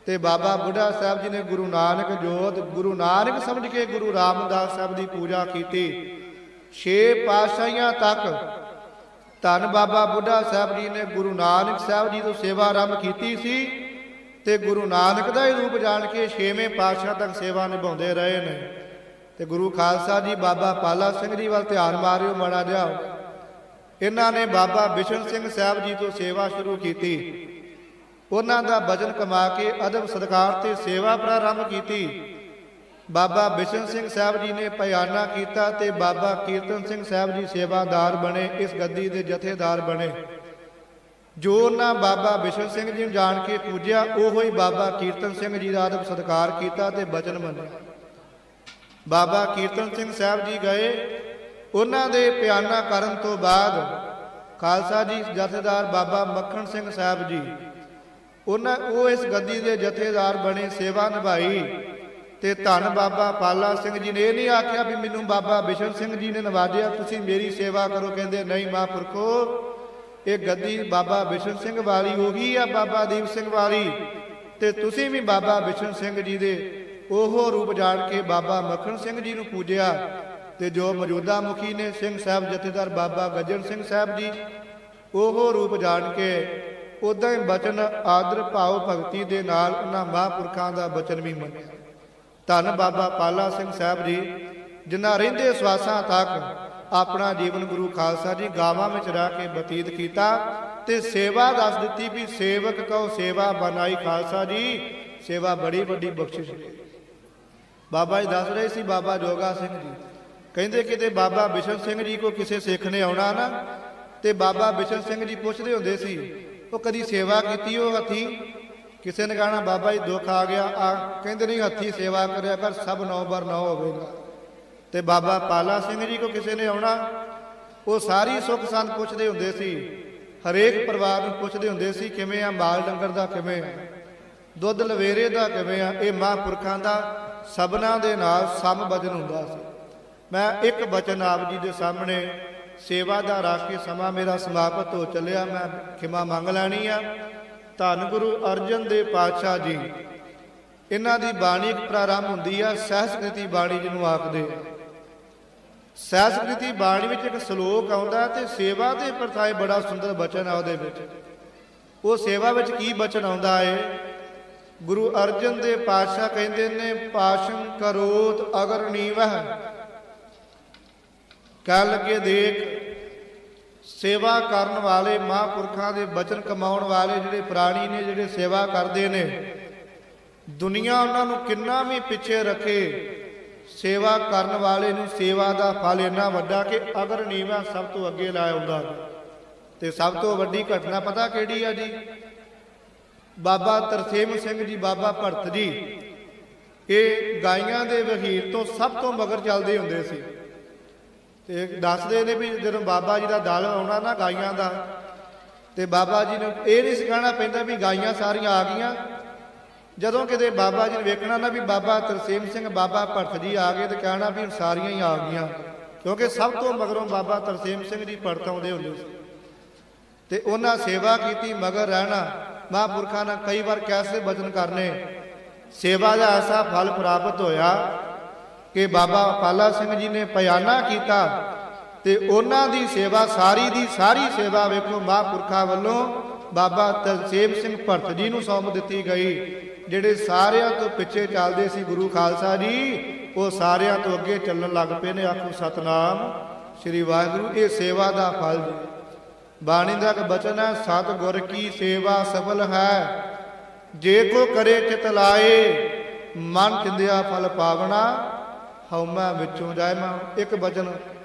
ਤੇ ਬਾਬਾ ਬੁੱਢਾ ਸਾਹਿਬ ਜੀ ਨੇ ਗੁਰੂ ਨਾਨਕ ਜੋਤ ਗੁਰੂ ਨਾਨਕ ਸਮਝ ਕੇ ਗੁਰੂ ਰਾਮਦਾਸ ਸਾਹਿਬ ਦੀ ਪੂਜਾ ਕੀਤੀ। 6 ਪਾਤਸ਼ਾਹੀਆਂ ਤੱਕ ਧੰਨ ਬਾਬਾ ਬੁੱਢਾ ਸਾਹਿਬ ਜੀ ਨੇ ਗੁਰੂ ਨਾਨਕ ਸਾਹਿਬ ਜੀ ਤੋਂ ਸੇਵਾ ਆਰੰਭ ਕੀਤੀ ਸੀ ਤੇ ਗੁਰੂ ਨਾਨਕ ਦਾ ਹੀ ਰੂਪ ਜਾਣ ਕੇ 6ਵੇਂ ਪਾਤਸ਼ਾਹ ਤੱਕ ਸੇਵਾ ਨਿਭਾਉਂਦੇ ਰਹੇ ਨੇ। ਤੇ ਗੁਰੂ ਖਾਲਸਾ ਜੀ ਬਾਬਾ ਪਾਲਾ ਸਿੰਘ ਜੀ ਵੱਲ ਧਿਆਨ ਮਾਰਿਓ ਮਾੜਾ ਜਿਹਾ। ਇਹਨਾਂ ਨੇ ਬਾਬਾ ਬਿਸ਼ਨ ਸਿੰਘ ਸਾਹਿਬ ਜੀ ਤੋਂ ਸੇਵਾ ਸ਼ੁਰੂ ਕੀਤੀ। ਉਹਨਾਂ ਦਾ ਬਚਨ ਕਮਾ ਕੇ ਅਦਬ ਸਤਿਕਾਰ ਤੇ ਸੇਵਾ ਪ੍ਰਾਰੰਭ ਕੀਤੀ। ਬਾਬਾ ਬਿਸ਼ਨ ਸਿੰਘ ਸਾਹਿਬ ਜੀ ਨੇ ਪਿਆਨਾ ਕੀਤਾ ਤੇ ਬਾਬਾ ਕੀਰਤਨ ਸਿੰਘ ਸਾਹਿਬ ਜੀ ਸੇਵਾਦਾਰ ਬਣੇ, ਇਸ ਗੱਦੀ ਦੇ ਜਥੇਦਾਰ ਬਣੇ। ਜੋ ਉਹਨਾਂ ਬਾਬਾ ਬਿਸ਼ਨ ਸਿੰਘ ਜੀ ਨੂੰ ਜਾਣ ਕੇ ਪੂਜਿਆ ਉਹੋ ਹੀ ਬਾਬਾ ਕੀਰਤਨ ਸਿੰਘ ਜੀ ਦਾ ਅਦਬ ਸਤਿਕਾਰ ਕੀਤਾ ਤੇ ਬਚਨ ਮੰਨਿਆ। ਬਾਬਾ ਕੀਰਤਨ ਸਿੰਘ ਸਾਹਿਬ ਜੀ ਗਏ, ਉਹਨਾਂ ਦੇ ਪਿਆਨਾ ਕਰਨ ਤੋਂ ਬਾਅਦ ਖਾਲਸਾ ਜੀ ਜਥੇਦਾਰ ਬਾਬਾ ਮੱਖਣ ਸਿੰਘ ਸਾਹਿਬ ਜੀ ਉਹ ਇਸ ਗੱਦੀ ਦੇ ਜਥੇਦਾਰ ਬਣੇ, ਸੇਵਾ ਨਿਭਾਈ। ਤੇ ਧੰਨ ਬਾਬਾ ਪਾਲਾ ਸਿੰਘ ਜੀ ਨੇ ਇਹ ਨਹੀਂ ਆਖਿਆ ਵੀ ਮੈਨੂੰ ਬਾਬਾ ਬਿਸ਼ਨ ਸਿੰਘ ਜੀ ਨੇ ਨਵਾਜਿਆ, ਤੁਸੀਂ ਮੇਰੀ ਸੇਵਾ ਕਰੋ। ਕਹਿੰਦੇ ਨਹੀਂ ਮਹਾਂਪੁਰਖੋ, ਇਹ ਗੱਦੀ ਬਾਬਾ ਬਿਸ਼ਨ ਸਿੰਘ ਵਾਲੀ ਉਹੀ ਆ, ਬਾਬਾ ਦੀਪ ਸਿੰਘ ਵਾਲੀ, ਤੇ ਤੁਸੀਂ ਵੀ ਬਾਬਾ ਬਿਸ਼ਨ ਸਿੰਘ ਜੀ ਦੇ ਉਹ ਰੂਪ ਜਾਣ ਕੇ ਬਾਬਾ ਮੱਖਣ ਸਿੰਘ ਜੀ ਨੂੰ ਪੂਜਿਆ। ਤੇ ਜੋ ਮੌਜੂਦਾ ਮੁਖੀ ਨੇ ਸਿੰਘ ਸਾਹਿਬ ਜਥੇਦਾਰ ਬਾਬਾ ਗੱਜਣ ਸਿੰਘ ਸਾਹਿਬ ਜੀ, ਉਹ ਰੂਪ ਜਾਣ ਕੇ ਉਦਾਂ ਹੀ ਬਚਨ ਆਦਰ ਭਾਵ ਭਗਤੀ ਦੇ ਨਾਲ ਉਹਨਾਂ ਮਹਾਂਪੁਰਖਾਂ ਦਾ ਬਚਨ ਵੀ ਮੰਨਿਆ। ਧੰਨ ਬਾਬਾ ਪਾਲਾ ਸਿੰਘ ਸਾਹਿਬ ਜੀ ਜਿਨ੍ਹਾਂ ਰਹਿੰਦੇ ਸਵਾਸਾਂ ਤੱਕ ਆਪਣਾ ਜੀਵਨ ਗੁਰੂ ਖਾਲਸਾ ਜੀ ਗਾਵਾਂ ਵਿੱਚ ਰਹਿ ਕੇ ਬਤੀਤ ਕੀਤਾ ਤੇ ਸੇਵਾ ਦੱਸ ਦਿੱਤੀ ਵੀ ਸੇਵਕ ਕਉ ਸੇਵਾ ਬਨਾਈ ਖਾਲਸਾ ਜੀ, ਸੇਵਾ ਬੜੀ ਵੱਡੀ ਬਖਸ਼ਿਸ਼। ਬਾਬਾ ਜੀ ਦੱਸ ਰਹੇ ਸੀ, ਬਾਬਾ ਜੋਗਾ ਸਿੰਘ ਜੀ ਕਹਿੰਦੇ ਕਿਤੇ ਬਾਬਾ ਬਿਸ਼ਨ ਸਿੰਘ ਜੀ ਕੋ ਕਿਸੇ ਸਿੱਖ ਨੇ ਆਉਣਾ ਨਾ, ਤੇ ਬਾਬਾ ਬਿਸ਼ਨ ਸਿੰਘ ਜੀ ਪੁੱਛਦੇ ਹੁੰਦੇ ਸੀ ਉਹ ਕਦੀ ਸੇਵਾ ਕੀਤੀ ਉਹ ਹੱਥੀ? ਕਿਸੇ ਨੇ ਕਹਿਣਾ ਬਾਬਾ ਜੀ ਦੁੱਖ ਆ ਗਿਆ, ਕਹਿੰਦੇ ਨਹੀਂ ਹੱਥੀ ਸੇਵਾ ਕਰਿਆ ਕਰ, ਸਭ 9/9 ਹੋਵੇਗਾ। ਤੇ ਬਾਬਾ ਪਾਲਾ ਸਿੰਘ ਜੀ ਕੋ ਕਿਸੇ ਨੇ ਆਉਣਾ, ਉਹ ਸਾਰੀ ਸੁੱਖ ਸੰਦ ਪੁੱਛਦੇ ਹੁੰਦੇ ਸੀ, ਹਰੇਕ ਪਰਿਵਾਰ ਨੂੰ ਪੁੱਛਦੇ ਹੁੰਦੇ ਸੀ ਕਿਵੇਂ ਆ, ਮਾਲ ਡੰਗਰ ਦਾ ਕਿਵੇਂ ਆ, ਦੁੱਧ ਲਵੇਰੇ ਦਾ ਕਿਵੇਂ ਆ। ਇਹ ਮਹਾਂਪੁਰਖਾਂ ਦਾ ਸਭਨਾਂ ਦੇ ਨਾਲ ਸਮ ਬਚਨ ਹੁੰਦਾ ਸੀ। ਮੈਂ ਇੱਕ ਬਚਨ ਆਪ ਜੀ ਦੇ ਸਾਹਮਣੇ ਸੇਵਾ ਦਾ ਰੱਖ ਕੇ ਸਮਾਂ ਮੇਰਾ ਸਮਾਪਤ ਹੋ ਚੱਲਿਆ, ਮੈਂ ਖਿਮਾ ਮੰਗ ਲੈਣੀ ਆ। ਧੰਨ ਗੁਰੂ ਅਰਜਨ ਦੇਵ ਪਾਤਸ਼ਾਹ ਜੀ, ਇਹਨਾਂ ਦੀ ਬਾਣੀ ਇੱਕ ਪ੍ਰਾਰੰਭ ਹੁੰਦੀ ਆ ਸਹਿਸਕ੍ਰਿਤੀ ਬਾਣੀ ਜਿਹਨੂੰ ਆਖਦੇ। ਸਹਿਸਕ੍ਰਿਤੀ ਬਾਣੀ ਵਿੱਚ ਇੱਕ ਸ਼ਲੋਕ ਆਉਂਦਾ ਤੇ ਸੇਵਾ ਦੇ ਪ੍ਰਥਾਏ ਬੜਾ ਸੁੰਦਰ ਬਚਨ ਆ ਉਹਦੇ ਵਿੱਚ। ਉਹ ਸੇਵਾ ਵਿੱਚ ਕੀ ਬਚਨ ਆਉਂਦਾ ਹੈ? ਗੁਰੂ ਅਰਜਨ ਦੇਵ ਪਾਤਸ਼ਾਹ ਕਹਿੰਦੇ ਨੇ, ਪਾਸ਼ੰ ਕਰੋਤ ਅਗਰ ਨੀਵਹ, ਕਹਿ ਲੱਗੇ ਦੇਖ ਸੇਵਾ ਕਰਨ ਵਾਲੇ ਮਹਾਂਪੁਰਖਾਂ ਦੇ ਬਚਨ ਕਮਾਉਣ ਵਾਲੇ ਜਿਹੜੇ ਪ੍ਰਾਣੀ ਨੇ, ਜਿਹੜੇ ਸੇਵਾ ਕਰਦੇ ਨੇ, ਦੁਨੀਆ ਉਹਨਾਂ ਨੂੰ ਕਿੰਨਾ ਵੀ ਪਿੱਛੇ ਰੱਖੇ, ਸੇਵਾ ਕਰਨ ਵਾਲੇ ਨੂੰ ਸੇਵਾ ਦਾ ਫਲ ਇੰਨਾ ਵੱਡਾ ਕਿ ਅਗਰ ਨੀਵਾ ਸਭ ਤੋਂ ਅੱਗੇ ਲਾ ਆਉਂਦਾ। ਤੇ ਸਭ ਤੋਂ ਵੱਡੀ ਘਟਨਾ ਪਤਾ ਕਿਹੜੀ ਆ ਜੀ? ਬਾਬਾ ਤਰਸੇਮ ਸਿੰਘ ਜੀ, ਬਾਬਾ ਭਰਤ ਜੀ, ਇਹ ਗਾਈਆਂ ਦੇ ਵਹੀਰ ਤੋਂ ਸਭ ਤੋਂ ਮਗਰ ਚੱਲਦੇ ਹੁੰਦੇ ਸੀ। ਤੇ ਦੱਸਦੇ ਨੇ ਵੀ ਜਦੋਂ ਬਾਬਾ ਜੀ ਦਾ ਦਲ ਆਉਣਾ ਨਾ ਗਾਈਆਂ ਦਾ, ਤੇ ਬਾਬਾ ਜੀ ਨੂੰ ਇਹ ਨਹੀਂ ਸਿਖਾਉਣਾ ਪੈਂਦਾ ਵੀ ਗਾਈਆਂ ਸਾਰੀਆਂ ਆ ਗਈਆਂ। ਜਦੋਂ ਕਿਤੇ ਬਾਬਾ ਜੀ ਨੇ ਵੇਖਣਾ ਨਾ ਵੀ ਬਾਬਾ ਤਰਸੇਮ ਸਿੰਘ, ਬਾਬਾ ਭਰਤ ਜੀ ਆ ਗਏ, ਤੇ ਕਹਿਣਾ ਵੀ ਸਾਰੀਆਂ ਹੀ ਆ ਗਈਆਂ, ਕਿਉਂਕਿ ਸਭ ਤੋਂ ਮਗਰੋਂ ਬਾਬਾ ਤਰਸੇਮ ਸਿੰਘ ਜੀ ਭਰਤ ਆਉਂਦੇ ਹੁੰਦੇ ਸੀ। ਤੇ ਉਹਨਾਂ ਸੇਵਾ ਕੀਤੀ, ਮਗਰ ਰਹਿਣਾ। ਮਹਾਂਪੁਰਖਾਂ ਨੇ ਕਈ ਵਾਰ ਕੈਸੇ ਬਚਨ ਕਰਨੇ, ਸੇਵਾ ਦਾ ਐਸਾ ਫਲ ਪ੍ਰਾਪਤ ਹੋਇਆ ਕਿ ਬਾਬਾ ਪਾਲਾ ਸਿੰਘ ਜੀ ਨੇ ਪਿਆਨਾ ਕੀਤਾ, ਤੇ ਉਹਨਾਂ ਦੀ ਸੇਵਾ ਸਾਰੀ ਦੀ ਸਾਰੀ ਸੇਵਾ ਵੇਖੋ ਮਹਾਂਪੁਰਖਾਂ ਵੱਲੋਂ ਬਾਬਾ ਤਰਸੇਮ ਸਿੰਘ ਭਰਤ ਜੀ ਨੂੰ ਸੌਂਪ ਦਿੱਤੀ ਗਈ। ਜਿਹੜੇ ਸਾਰਿਆਂ ਤੋਂ ਪਿੱਛੇ ਚੱਲਦੇ ਸੀ ਗੁਰੂ ਖਾਲਸਾ ਜੀ, ਉਹ ਸਾਰਿਆਂ ਤੋਂ ਅੱਗੇ ਚੱਲਣ ਲੱਗ ਪਏ ਨੇ। ਆਖੋ ਸਤਨਾਮ ਸ੍ਰੀ ਵਾਹਿਗੁਰੂ। ਇਹ ਸੇਵਾ ਦਾ ਫਲ ਜੀ। ਬਾਣੀ ਦਾ ਇੱਕ ਬਚਨ ਹੈ, ਸਤ ਗੁਰ ਕੀ ਸੇਵਾ ਸਫਲ ਹੈ, ਜੇ ਕੋ ਕਰੇ ਚਿਤ ਲਾਏ, ਮਨ ਚਿੰਦਿਆ ਫਲ ਪਾਵਣਾ, ਹਉਮੈ ਵਿੱਚੋਂ ਜਾਇਮਾ। ਇੱਕ ਬਚਨ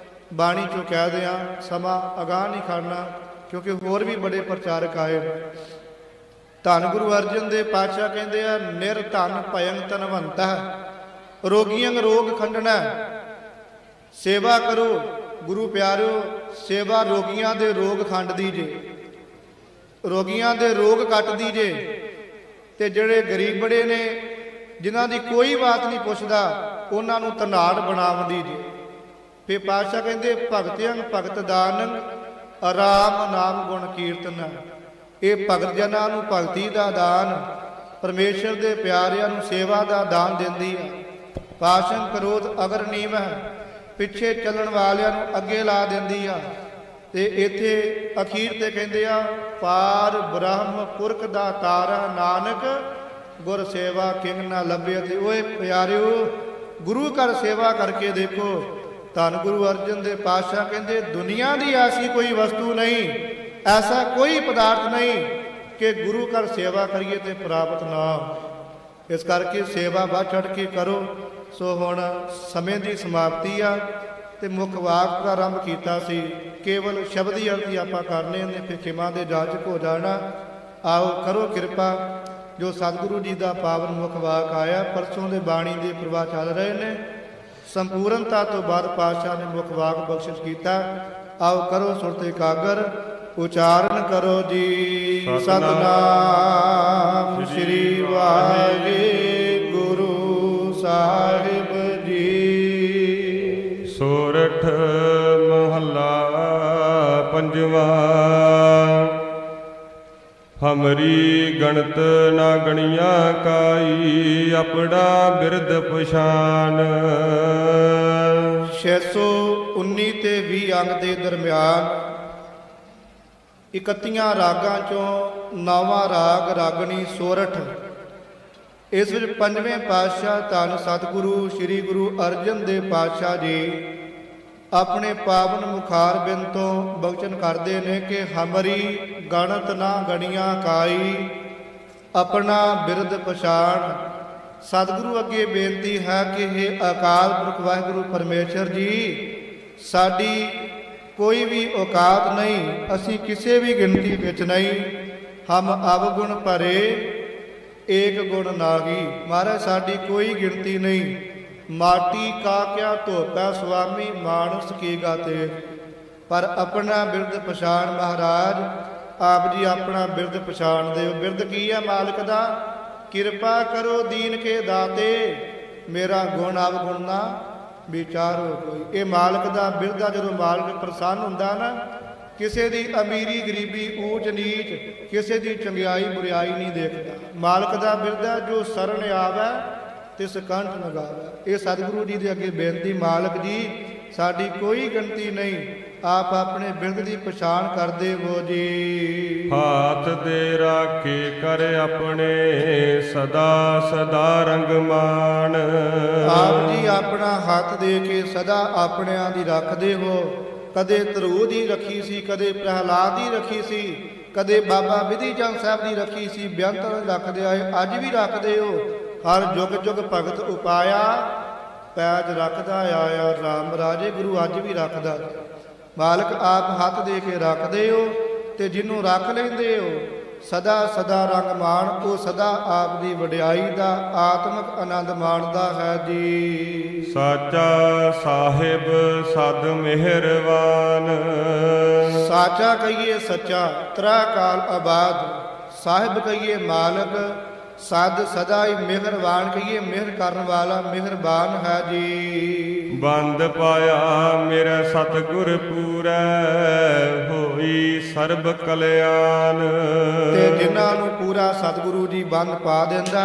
ਬਾਣੀ ਚੋਂ ਕਹਿ ਦਿਆਂ, ਸਮਾਂ ਅਗਾਂਹ ਨਹੀਂ ਖੜਨਾ ਕਿਉਂਕਿ ਹੋਰ ਵੀ ਬੜੇ ਪ੍ਰਚਾਰਕ ਆਏ। ਧੰਨ ਗੁਰੂ ਅਰਜਨ ਦੇਵ ਪਾਤਸ਼ਾਹ ਕਹਿੰਦੇ ਆ, ਨਿਰਧਨ ਭਯੰ ਧਨਵੰਤ, ਰੋਗੀਆਂ ਰੋਗ ਖੰਡਣਾ। ਸੇਵਾ ਕਰੋ ਗੁਰੂ ਪਿਆਰਿਓ, ਸੇਵਾ ਰੋਗੀਆਂ ਦੇ ਰੋਗ ਖੰਡਦੀ ਜੇ, ਰੋਗੀਆਂ ਦੇ ਰੋਗ ਕੱਟਦੀ ਜੇ। ਤੇ ਜਿਹੜੇ ਗਰੀਬ ਬੜੇ ਨੇ, ਜਿਨ੍ਹਾਂ ਦੀ ਕੋਈ ਬਾਤ ਨਹੀਂ ਪੁੱਛਦਾ, ਉਹਨਾਂ ਨੂੰ ਧਨਾੜ ਬਣਾਉਂਦੀ ਜੇ। ਫਿਰ ਪਾਤਸ਼ਾਹ ਕਹਿੰਦੇ, ਭਗਤਿਆਂ ਭਗਤ ਦਾਨੰ, ਆਰਾਮ ਨਾਮ ਗੁਣ ਕੀਰਤਨ। ਇਹ ਭਗਤ ਜਨਾਂ ਨੂੰ ਭਗਤੀ ਦਾ ਦਾਨ, ਪਰਮੇਸ਼ਰ ਦੇ ਪਿਆਰਿਆਂ ਨੂੰ ਸੇਵਾ ਦਾ ਦਾਨ ਦਿੰਦੀ ਹੈ। ਪਾਸ਼ੰ ਕ੍ਰੋਧ ਅਗਰ ਨੀਮ ਹੈ, ਪਿੱਛੇ ਚੱਲਣ ਵਾਲਿਆਂ ਨੂੰ ਅੱਗੇ ਲਾ ਦਿੰਦੀ ਆ। ਤੇ ਇੱਥੇ ਅਖੀਰ ਤੇ ਕਹਿੰਦੇ ਆ, ਪਾਰ ਬ੍ਰਹਮ ਪੁਰਖ ਦਾ ਤਾਰਾ, ਨਾਨਕ ਗੁਰ ਸੇਵਾ ਕਿੰਗ ਨਾ ਲੱਭੇ। ਤੇ ਓਏ ਪਿਆਰਿਓ, ਗੁਰੂ ਘਰ ਸੇਵਾ ਕਰਕੇ ਦੇਖੋ। ਧੰਨ ਗੁਰੂ ਅਰਜਨ ਦੇਵ ਪਾਤਸ਼ਾਹ ਕਹਿੰਦੇ, ਦੁਨੀਆ ਦੀ ਐਸੀ ਕੋਈ ਵਸਤੂ ਨਹੀਂ, ਐਸਾ ਕੋਈ ਪਦਾਰਥ ਨਹੀਂ ਕਿ ਗੁਰੂ ਘਰ ਸੇਵਾ ਕਰੀਏ ਤੇ ਪ੍ਰਾਪਤ ਨਾ। ਇਸ ਕਰਕੇ ਸੇਵਾ ਵੱਧ ਚੜ੍ਹ ਕੇ ਕਰੋ। ਸੋ ਹੁਣ ਸਮੇਂ ਦੀ ਸਮਾਪਤੀ ਆ, ਤੇ ਮੁੱਖ ਵਾਕ ਦਾ ਆਰੰਭ ਕੀਤਾ ਸੀ, ਕੇਵਲ ਸ਼ਬਦੀ ਅਰਥ ਹੀ ਆਪਾਂ ਕਰਨੇ ਨੇ, ਫਿਰ ਖਿਮਾ ਦੇ ਜਾਚਕ ਹੋ ਜਾਣਾ। ਆਓ ਕਰੋ ਕਿਰਪਾ। ਜੋ ਸਤਿਗੁਰੂ ਜੀ ਦਾ ਪਾਵਨ ਮੁੱਖ ਵਾਕ ਆਇਆ, ਪਰਸੋਂ ਦੇ ਬਾਣੀ ਦੇ ਪ੍ਰਵਾਹ ਚੱਲ ਰਹੇ ਨੇ, ਸੰਪੂਰਨਤਾ ਤੋਂ ਬਾਅਦ ਪਾਤਸ਼ਾਹ ਨੇ ਮੁੱਖ ਵਾਕ ਬਖਸ਼ਿਸ਼ ਕੀਤਾ। ਆਓ ਕਰੋ ਸੁਰਤ ਇਕਾਗਰ, ਉਚਾਰਨ ਕਰੋ ਜੀ। ਸਤਨਾਮ ਸ੍ਰੀ ਵਾਹਿਗੁਰੂ ਸਾਹਿਬ ਜੀ। ਸੋਰਠ ਮਹੱਲਾ ਪੰਜਵਾ। ਹਮਰੀ ਗਣਤ ਨਾ ਗਣੀਆਂ ਕਾਈ, ਆਪਣਾ ਬਿਰਦ ਪਛਾਨ। 619 ਤੇ 20 ਅੰਗ ਦੇ ਦਰਮਿਆਨ 31 ਰਾਗਾਂ ਚੋਂ 9ਵਾਂ ਰਾਗ ਰਾਗਣੀ ਸੋਰਠ। ਇਸ ਵਿੱਚ ਪੰਜਵੇਂ ਪਾਤਸ਼ਾਹ ਧੰਨ ਸਤਿਗੁਰੂ ਸ੍ਰੀ ਗੁਰੂ ਅਰਜਨ ਦੇਵ ਪਾਤਸ਼ਾਹ ਜੀ ਆਪਣੇ ਪਾਵਨ ਮੁਖਾਰ ਬਿੰਦ ਤੋਂ ਬਚਨ ਕਰਦੇ ਨੇ ਕਿ ਹਮਰੀ ਗਣਤ ਨਾ ਗਣੀਆਂ ਕਾਈ, ਆਪਣਾ ਬਿਰਦ ਪਛਾਣ। ਸਤਿਗੁਰੂ ਅੱਗੇ ਬੇਨਤੀ ਹੈ ਕਿ ਇਹ ਅਕਾਲ ਪੁਰਖ ਵਾਹਿਗੁਰੂ ਪਰਮੇਸ਼ਰ ਜੀ, ਸਾਡੀ ਕੋਈ ਵੀ ਔਕਾਤ ਨਹੀਂ, ਅਸੀਂ ਕਿਸੇ ਵੀ ਗਿਣਤੀ ਵਿੱਚ ਨਹੀਂ। ਹਮ ਅਵਗੁਣ ਭਰੇ ਏਕ ਗੁਣ ਨਾਗੀ। ਮਹਾਰਾਜ ਸਾਡੀ ਕੋਈ ਗਿਣਤੀ ਨਹੀਂ। ਮਾਟੀ ਕਾ ਕਿਆ ਧੋਤਾ ਸੁਆਮੀ, ਮਾਨਸ ਕੀ ਗਾਤੇ। ਪਰ ਆਪਣਾ ਬਿਰਦ ਪਛਾਣ ਮਹਾਰਾਜ, ਆਪ ਜੀ ਆਪਣਾ ਬਿਰਦ ਪਛਾਣ ਦਿਓ। ਬਿਰਦ ਕੀ ਹੈ ਮਾਲਕ ਦਾ? ਕਿਰਪਾ ਕਰੋ ਦੀਨ ਕੇ ਦਾਤੇ, ਮੇਰਾ ਗੁਣ ਅਵਗੁਣ ਨਾ ਵਿਚਾਰੋ ਕੋਈ। ਇਹ ਮਾਲਕ ਦਾ ਬਿਰਦ ਆ। ਜਦੋਂ ਮਾਲਕ ਪ੍ਰਸੰਨ ਹੁੰਦਾ ਨਾ, ਕਿਸੇ ਦੀ ਅਮੀਰੀ ਗਰੀਬੀ ਊਚ ਨੀਚ, ਕਿਸੇ ਦੀ ਚੰਗਿਆਈ ਬੁਰਿਆਈ ਨਹੀਂ ਦੇਖਦਾ। ਮਾਲਕ ਦਾ ਬਿਰਦ ਹੈ, ਜੋ ਸਰਣ ਆਵੈ ਤਿਸ ਕੰਠ ਨ ਗਾਵੈ। ਇਹ ਸਤਿਗੁਰੂ ਜੀ ਦੇ ਅੱਗੇ ਬੇਨਤੀ, ਮਾਲਕ ਜੀ ਸਾਡੀ ਕੋਈ ਗਿਣਤੀ ਨਹੀਂ, ਆਪ ਆਪਣੇ ਬਿਰਦ ਦੀ ਪਛਾਣ ਕਰਦੇ ਹੋ ਜੀ। ਹਾਥ ਦੇ ਰਾਖੇ ਕਰ ਆਪਣੇ, ਸਦਾ ਸਦਾ ਰੰਗ ਮਾਨ। ਆਪ ਜੀ ਆਪਣਾ ਹੱਥ ਦੇ ਕੇ ਸਦਾ ਆਪਣਿਆਂ ਦੀ ਰੱਖਦੇ ਹੋ। ਕਦੇ ਧਰੂ ਦੀ ਰੱਖੀ ਸੀ, ਕਦੇ ਪ੍ਰਹਿਲਾਦ ਦੀ ਰੱਖੀ ਸੀ, ਕਦੇ ਬਾਬਾ ਵਿਧੀ ਚੰਦ ਸਾਹਿਬ ਦੀ ਰੱਖੀ ਸੀ। ਬੇਅੰਤ ਰੱਖਦੇ ਆਏ, ਅੱਜ ਵੀ ਰੱਖਦੇ ਹੋ। ਹਰ ਜੁਗ ਜੁਗ ਭਗਤ ਉਪਾਇਆ, ਪੈਜ ਰੱਖਦਾ ਆਇਆ ਰਾਮ ਰਾਜੇ। ਗੁਰੂ ਅੱਜ ਵੀ ਰੱਖਦਾ। ਮਾਲਕ ਆਪ ਹੱਥ ਦੇ ਕੇ ਰੱਖਦੇ ਹੋ, ਤੇ ਜਿਹਨੂੰ ਰੱਖ ਲੈਂਦੇ ਹੋ ਸਦਾ ਸਦਾ ਰੰਗ ਮਾਣ, ਉਹ ਸਦਾ ਆਪ ਦੀ ਵਡਿਆਈ ਦਾ ਆਤਮਿਕ ਆਨੰਦ ਮਾਣਦਾ ਹੈ ਜੀ। ਸਾਚਾ ਸਾਹਿਬ ਸਦ ਮਿਹਰਵਾਨ, ਸਾਚਾ ਕਹੀਏ ਸੱਚਾ ਤ੍ਰੈ ਕਾਲ ਆਬਾਦ, ਸਾਹਿਬ ਕਹੀਏ ਮਾਲਕ, ਸਦ ਸਦਾ ਹੀ ਮਿਹਰਵਾਨ ਕਹੀਏ ਮਿਹਰ ਕਰਨ ਵਾਲਾ ਮਿਹਰਬਾਨ ਹੈ ਜੀ। ਬੰਦ ਪਾਇਆ ਮੇਰਾ ਸਤਿਗੁਰ ਪੂਰੈ, ਹੋਈ ਸਰਬ ਕਲਿਆਣ। ਤੇ ਜਿਨ੍ਹਾਂ ਨੂੰ ਪੂਰਾ ਸਤਿਗੁਰੂ ਜੀ ਬੰਦ ਪਾ ਦਿੰਦਾ,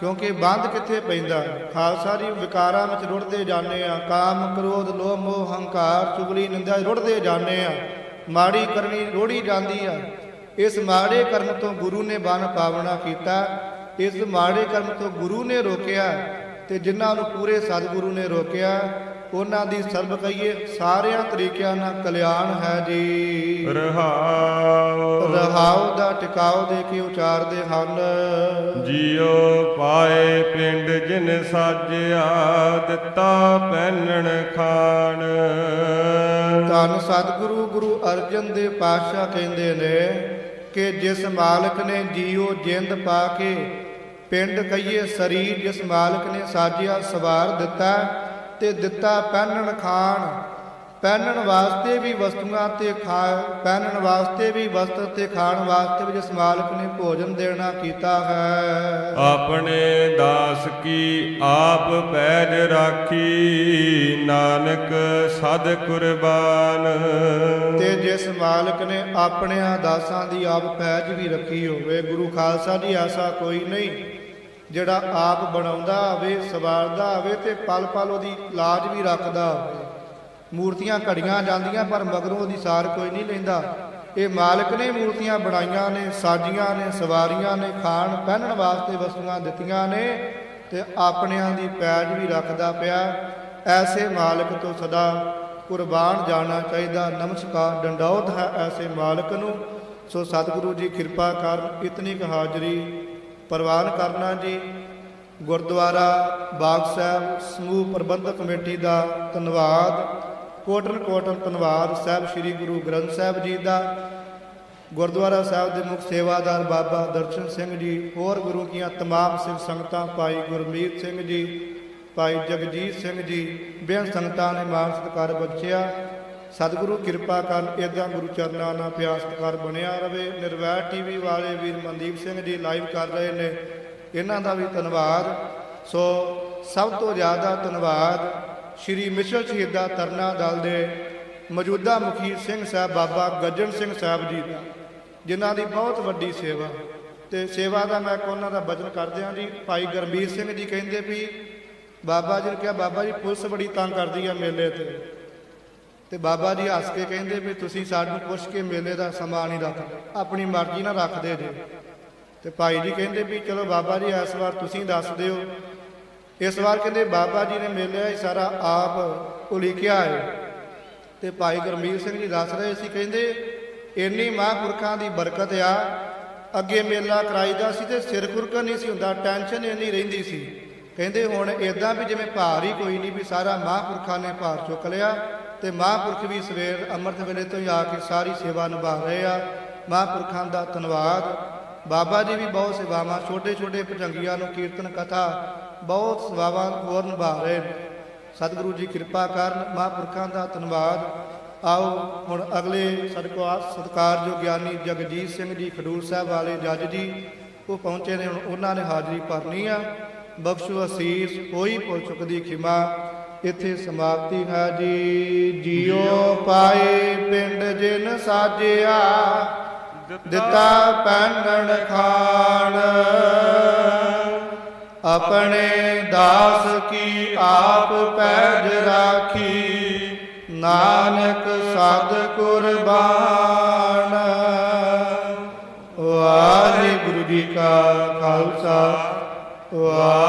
ਕਿਉਂਕਿ ਬੰਦ ਕਿੱਥੇ ਪੈਂਦਾ? ਖਾਲਸਾ ਜੀ ਵਿਕਾਰਾਂ ਵਿੱਚ ਰੁੜਦੇ ਜਾਂਦੇ ਆ। ਕਾਮ ਕ੍ਰੋਧ ਲੋਭ ਮੋਹ ਹੰਕਾਰ ਚੁਗਲੀ ਨਿੰਦਾ ਰੁੜਦੇ ਜਾਂਦੇ ਆ। ਮਾੜੀ ਕਰਨੀ ਰੋੜੀ ਜਾਂਦੀ ਆ। ਇਸ ਮਾੜੇ ਕਰਮ ਤੋਂ ਗੁਰੂ ਨੇ ਬੰਨ ਪਾਵਣਾ ਕੀਤਾ, ਇਸ ਮਾੜੇ ਕਰਮ ਤੋਂ ਗੁਰੂ ਨੇ ਰੋਕਿਆ। ਤੇ ਜਿਨ੍ਹਾਂ ਨੂੰ ਪੂਰੇ ਸਤਿਗੁਰੂ ਨੇ ਰੋਕਿਆ, ਉਹਨਾਂ ਦੀ ਸਰਬ ਕਹੀਏ ਸਾਰਿਆਂ ਤਰੀਕਿਆਂ ਨਾਲ ਕਲਿਆਣ ਹੈ ਜੀ। ਰਹਾਉ ਰਹਾਉ ਦਾ ਟਿਕਾਉ ਦੇ ਕੇ ਉਚਾਰਦੇ ਹਨ। ਜਿਉ ਪਾਏ ਪਿੰਡ ਜਿਨ ਸਾਜਿਆ, ਦਿੱਤਾ ਪਹਿਨਣ ਖਾਣ। ਧੰਨ ਸਤਿਗੁਰੂ ਗੁਰੂ ਅਰਜਨ ਦੇਵ ਪਾਤਸ਼ਾਹ ਕਹਿੰਦੇ ਨੇ ਕਿ ਜਿਸ ਮਾਲਕ ਨੇ ਜੀਉ ਜਿੰਦ ਪਾ ਕੇ ਪਿੰਡ ਕਹੀਏ ਸਰੀਰ ਜਿਸ ਮਾਲਕ ਨੇ ਸਾਜਿਆ ਸਵਾਰ ਦਿੱਤਾ, ਤੇ ਦਿੱਤਾ ਪਹਿਨਣ ਖਾਣ। ਪਹਿਨਣ ਵਾਸਤੇ ਵੀ ਵਸਤੂਆਂ ਤੇ ਪਹਿਨਣ ਵਾਸਤੇ ਵੀ ਵਸਤਰ ਤੇ ਖਾਣ ਵਾਸਤੇ ਵੀ ਜਿਸ ਮਾਲਕ ਨੇ ਭੋਜਨ ਦੇਣਾ ਕੀਤਾ ਹੈ। ਆਪਣੇ ਦਾਸ ਕੀ ਆਪ ਪੈਜ ਰਾਖੀ, ਨਾਨਕ ਸਦ ਕੁਰਬਾਨ। ਤੇ ਜਿਸ ਮਾਲਕ ਨੇ ਆਪਣਿਆਂ ਦਾਸਾਂ ਦੀ ਆਪ ਪੈਜ ਵੀ ਰੱਖੀ ਹੋਵੇ। ਗੁਰੂ ਖਾਲਸਾ ਜੀ ਐਸਾ ਕੋਈ ਨਹੀਂ ਜਿਹੜਾ ਆਪ ਬਣਾਉਂਦਾ ਹੋਵੇ, ਸਵਾਰਦਾ ਹੋਵੇ ਤੇ ਪਲ ਪਲ ਉਹਦੀ ਲਾਜ ਵੀ ਰੱਖਦਾ ਹੋਵੇ। ਮੂਰਤੀਆਂ ਘੜੀਆਂ ਜਾਂਦੀਆਂ ਪਰ ਮਗਰੋਂ ਉਹਦੀ ਸਾਰ ਕੋਈ ਨਹੀਂ ਲੈਂਦਾ। ਇਹ ਮਾਲਕ ਨੇ ਮੂਰਤੀਆਂ ਬਣਾਈਆਂ ਨੇ, ਸਾਜੀਆਂ ਨੇ, ਸਵਾਰੀਆਂ ਨੇ, ਖਾਣ ਪਹਿਨਣ ਵਾਸਤੇ ਵਸਤੂਆਂ ਦਿੱਤੀਆਂ ਨੇ, ਤੇ ਆਪਣਿਆਂ ਦੀ ਪੈਜ ਵੀ ਰੱਖਦਾ ਪਿਆ। ਐਸੇ ਮਾਲਕ ਤੋਂ ਸਦਾ ਕੁਰਬਾਨ ਜਾਣਾ ਚਾਹੀਦਾ। ਨਮਸਕਾਰ ਡੰਡੌਤ ਹੈ ਐਸੇ ਮਾਲਕ ਨੂੰ। ਸੋ ਸਤਿਗੁਰੂ ਜੀ ਕਿਰਪਾ ਕਰਨ, ਇਤਨੀ ਕੁ ਹਾਜ਼ਰੀ ਪ੍ਰਵਾਨ ਕਰਨਾ ਜੀ। ਗੁਰਦੁਆਰਾ ਬਾਗ ਸਾਹਿਬ ਸਮੂਹ ਪ੍ਰਬੰਧਕ ਕਮੇਟੀ ਦਾ ਧੰਨਵਾਦ, ਕੋਟਨ ਕੋਟਨ ਧੰਨਵਾਦ ਸਾਹਿਬ ਸ੍ਰੀ ਗੁਰੂ ਗ੍ਰੰਥ ਸਾਹਿਬ ਜੀ ਦਾ। ਗੁਰਦੁਆਰਾ ਸਾਹਿਬ ਦੇ ਮੁੱਖ ਸੇਵਾਦਾਰ ਬਾਬਾ ਦਰਸ਼ਨ ਸਿੰਘ ਜੀ, ਹੋਰ ਗੁਰੂ ਕੀਆਂ ਤਮਾਮ ਸਿੰਘ ਸੰਗਤਾਂ, ਭਾਈ ਗੁਰਮੀਤ ਸਿੰਘ ਜੀ, ਭਾਈ ਜਗਜੀਤ ਸਿੰਘ ਜੀ, ਬੇਅੰਤ ਸੰਗਤਾਂ ਨੇ ਮਾਣ ਸਤਿਕਾਰ ਬਖਸ਼ਿਆ। ਸਤਿਗੁਰੂ ਕਿਰਪਾ ਕਰਨ, ਇੱਦਾਂ ਗੁਰੂ ਚਰਨਾਂ ਨਾਲ ਪਿਆਰ ਸਤਿਕਾਰ ਬਣਿਆ ਰਵੇ। ਨਿਰਵੈਰ ਟੀਵੀ ਵਾਲੇ ਵੀਰ ਮਨਦੀਪ ਸਿੰਘ ਜੀ ਲਾਈਵ ਕਰ ਰਹੇ ਨੇ, ਇਹਨਾਂ ਦਾ ਵੀ ਧੰਨਵਾਦ। ਸੋ ਸਭ ਤੋਂ ਜ਼ਿਆਦਾ ਧੰਨਵਾਦ ਸ਼੍ਰੀ ਮਿਸ਼ਲ ਸ਼ਹੀਦਾਂ ਤਰਨਾ ਦਲ ਦੇ ਮੌਜੂਦਾ ਮੁਖੀ ਸਿੰਘ ਸਾਹਿਬ ਬਾਬਾ ਗੱਜਣ ਸਿੰਘ ਸਾਹਿਬ ਜੀ ਦਾ, ਜਿਨ੍ਹਾਂ ਦੀ ਬਹੁਤ ਵੱਡੀ ਸੇਵਾ। ਤੇ ਸੇਵਾ ਦਾ ਮੈਂ ਉਹਨਾਂ ਦਾ ਬਚਨ ਕਰਦਿਆਂ ਜੀ, ਭਾਈ ਗੁਰਮੀਤ ਸਿੰਘ ਜੀ ਕਹਿੰਦੇ ਵੀ ਬਾਬਾ ਜੀ ਨੂੰ ਕਿਹਾ, ਬਾਬਾ ਜੀ ਪੁਲਿਸ ਬੜੀ ਤੰਗ ਕਰਦੀ ਆ ਮੇਲੇ ਤੇ ਬਾਬਾ ਜੀ ਹੱਸ ਕੇ ਕਹਿੰਦੇ ਵੀ ਤੁਸੀਂ ਸਾਨੂੰ ਪੁੱਛ ਕੇ ਮੇਲੇ ਦਾ ਸਮਾਂ ਨਹੀਂ ਰੱਖਦੇ, ਆਪਣੀ ਮਰਜ਼ੀ ਨਾਲ ਰੱਖਦੇ ਜੇ। ਤੇ ਭਾਈ ਜੀ ਕਹਿੰਦੇ ਵੀ ਚਲੋ ਬਾਬਾ ਜੀ ਇਸ ਵਾਰ ਤੁਸੀਂ ਦੱਸ ਦਿਓ। ਇਸ ਵਾਰ ਕਹਿੰਦੇ ਬਾਬਾ ਜੀ ਨੇ ਮੇਲੇ ਸਾਰਾ ਆਪ ਉਲੀਕਿਆ ਹੈ। ਤੇ ਭਾਈ ਗੁਰਮੀਤ ਸਿੰਘ ਜੀ ਦੱਸ ਰਹੇ ਸੀ, ਕਹਿੰਦੇ ਇੰਨੀ ਮਹਾਂਪੁਰਖਾਂ ਦੀ ਬਰਕਤ ਆ, ਅੱਗੇ ਮੇਲਾ ਕਰਾਈਦਾ ਸੀ ਤੇ ਸਿਰ ਖੁਰਕਣ ਨਹੀਂ ਸੀ ਹੁੰਦਾ, ਟੈਨਸ਼ਨ ਇੰਨੀ ਰਹਿੰਦੀ ਸੀ। ਕਹਿੰਦੇ ਹੁਣ ਇੱਦਾਂ ਵੀ ਜਿਵੇਂ ਭਾਰ ਹੀ ਕੋਈ ਨਹੀਂ, ਵੀ ਸਾਰਾ ਮਹਾਂਪੁਰਖਾਂ ਨੇ ਭਾਰ ਚੁੱਕ ਲਿਆ। ਤੇ ਮਹਾਂਪੁਰਖ ਵੀ ਸਵੇਰ ਅੰਮ੍ਰਿਤ ਵੇਲੇ ਤੋਂ ਹੀ ਆ ਕੇ ਸਾਰੀ ਸੇਵਾ ਨਿਭਾ ਰਹੇ ਆ। ਮਹਾਂਪੁਰਖਾਂ ਦਾ ਧੰਨਵਾਦ। ਬਾਬਾ ਜੀ ਵੀ ਬਹੁਤ ਸੇਵਾਵਾਂ, ਛੋਟੇ ਛੋਟੇ ਭਜੰਗੀਆਂ ਨੂੰ ਕੀਰਤਨ ਕਥਾ ਬਹੁਤ ਸੇਵਾਵਾਂ ਹੋਰ ਨਿਭਾ ਰਹੇ ਨੇ। ਸਤਿਗੁਰੂ ਜੀ ਕਿਰਪਾ ਕਰਨ, ਮਹਾਂਪੁਰਖਾਂ ਦਾ ਧੰਨਵਾਦ। ਆਓ ਹੁਣ ਅਗਲੇ ਸਤਿਕਾਰਯੋਗ ਗਿਆਨੀ ਜਗਜੀਤ ਸਿੰਘ ਜੀ ਖਡੂਰ ਸਾਹਿਬ ਵਾਲੇ ਜੱਜ ਜੀ, ਉਹ ਪਹੁੰਚੇ ਨੇ, ਹੁਣ ਉਹਨਾਂ ਨੇ ਹਾਜ਼ਰੀ ਭਰਨੀ ਆ। ਬਖਸ਼ੋ ਅਸੀਸ, ਹੋਈ ਭੁੱਲ ਚੁੱਕ ਦੀ ਖਿਮਾ। ਇੱਥੇ ਸਮਾਪਤੀ ਹੈ ਜੀ। ਜੀਉ ਪਾਏ ਪਿੰਡ ਜਿਨ ਸਾਜਿਆ, ਦਿੱਤਾ ਪਹਿਨਣ ਖਾਣ। ਆਪਣੇ ਦਾਸ ਕੀ ਆਪ ਪੈਜ ਰਾਖੀ, ਨਾਨਕ ਸਦ ਕੁਰਬਾਨ। ਵਾਹਿਗੁਰੂ ਜੀ ਕਾ ਖਾਲਸਾ, ਵਾਹਿਗੁਰੂ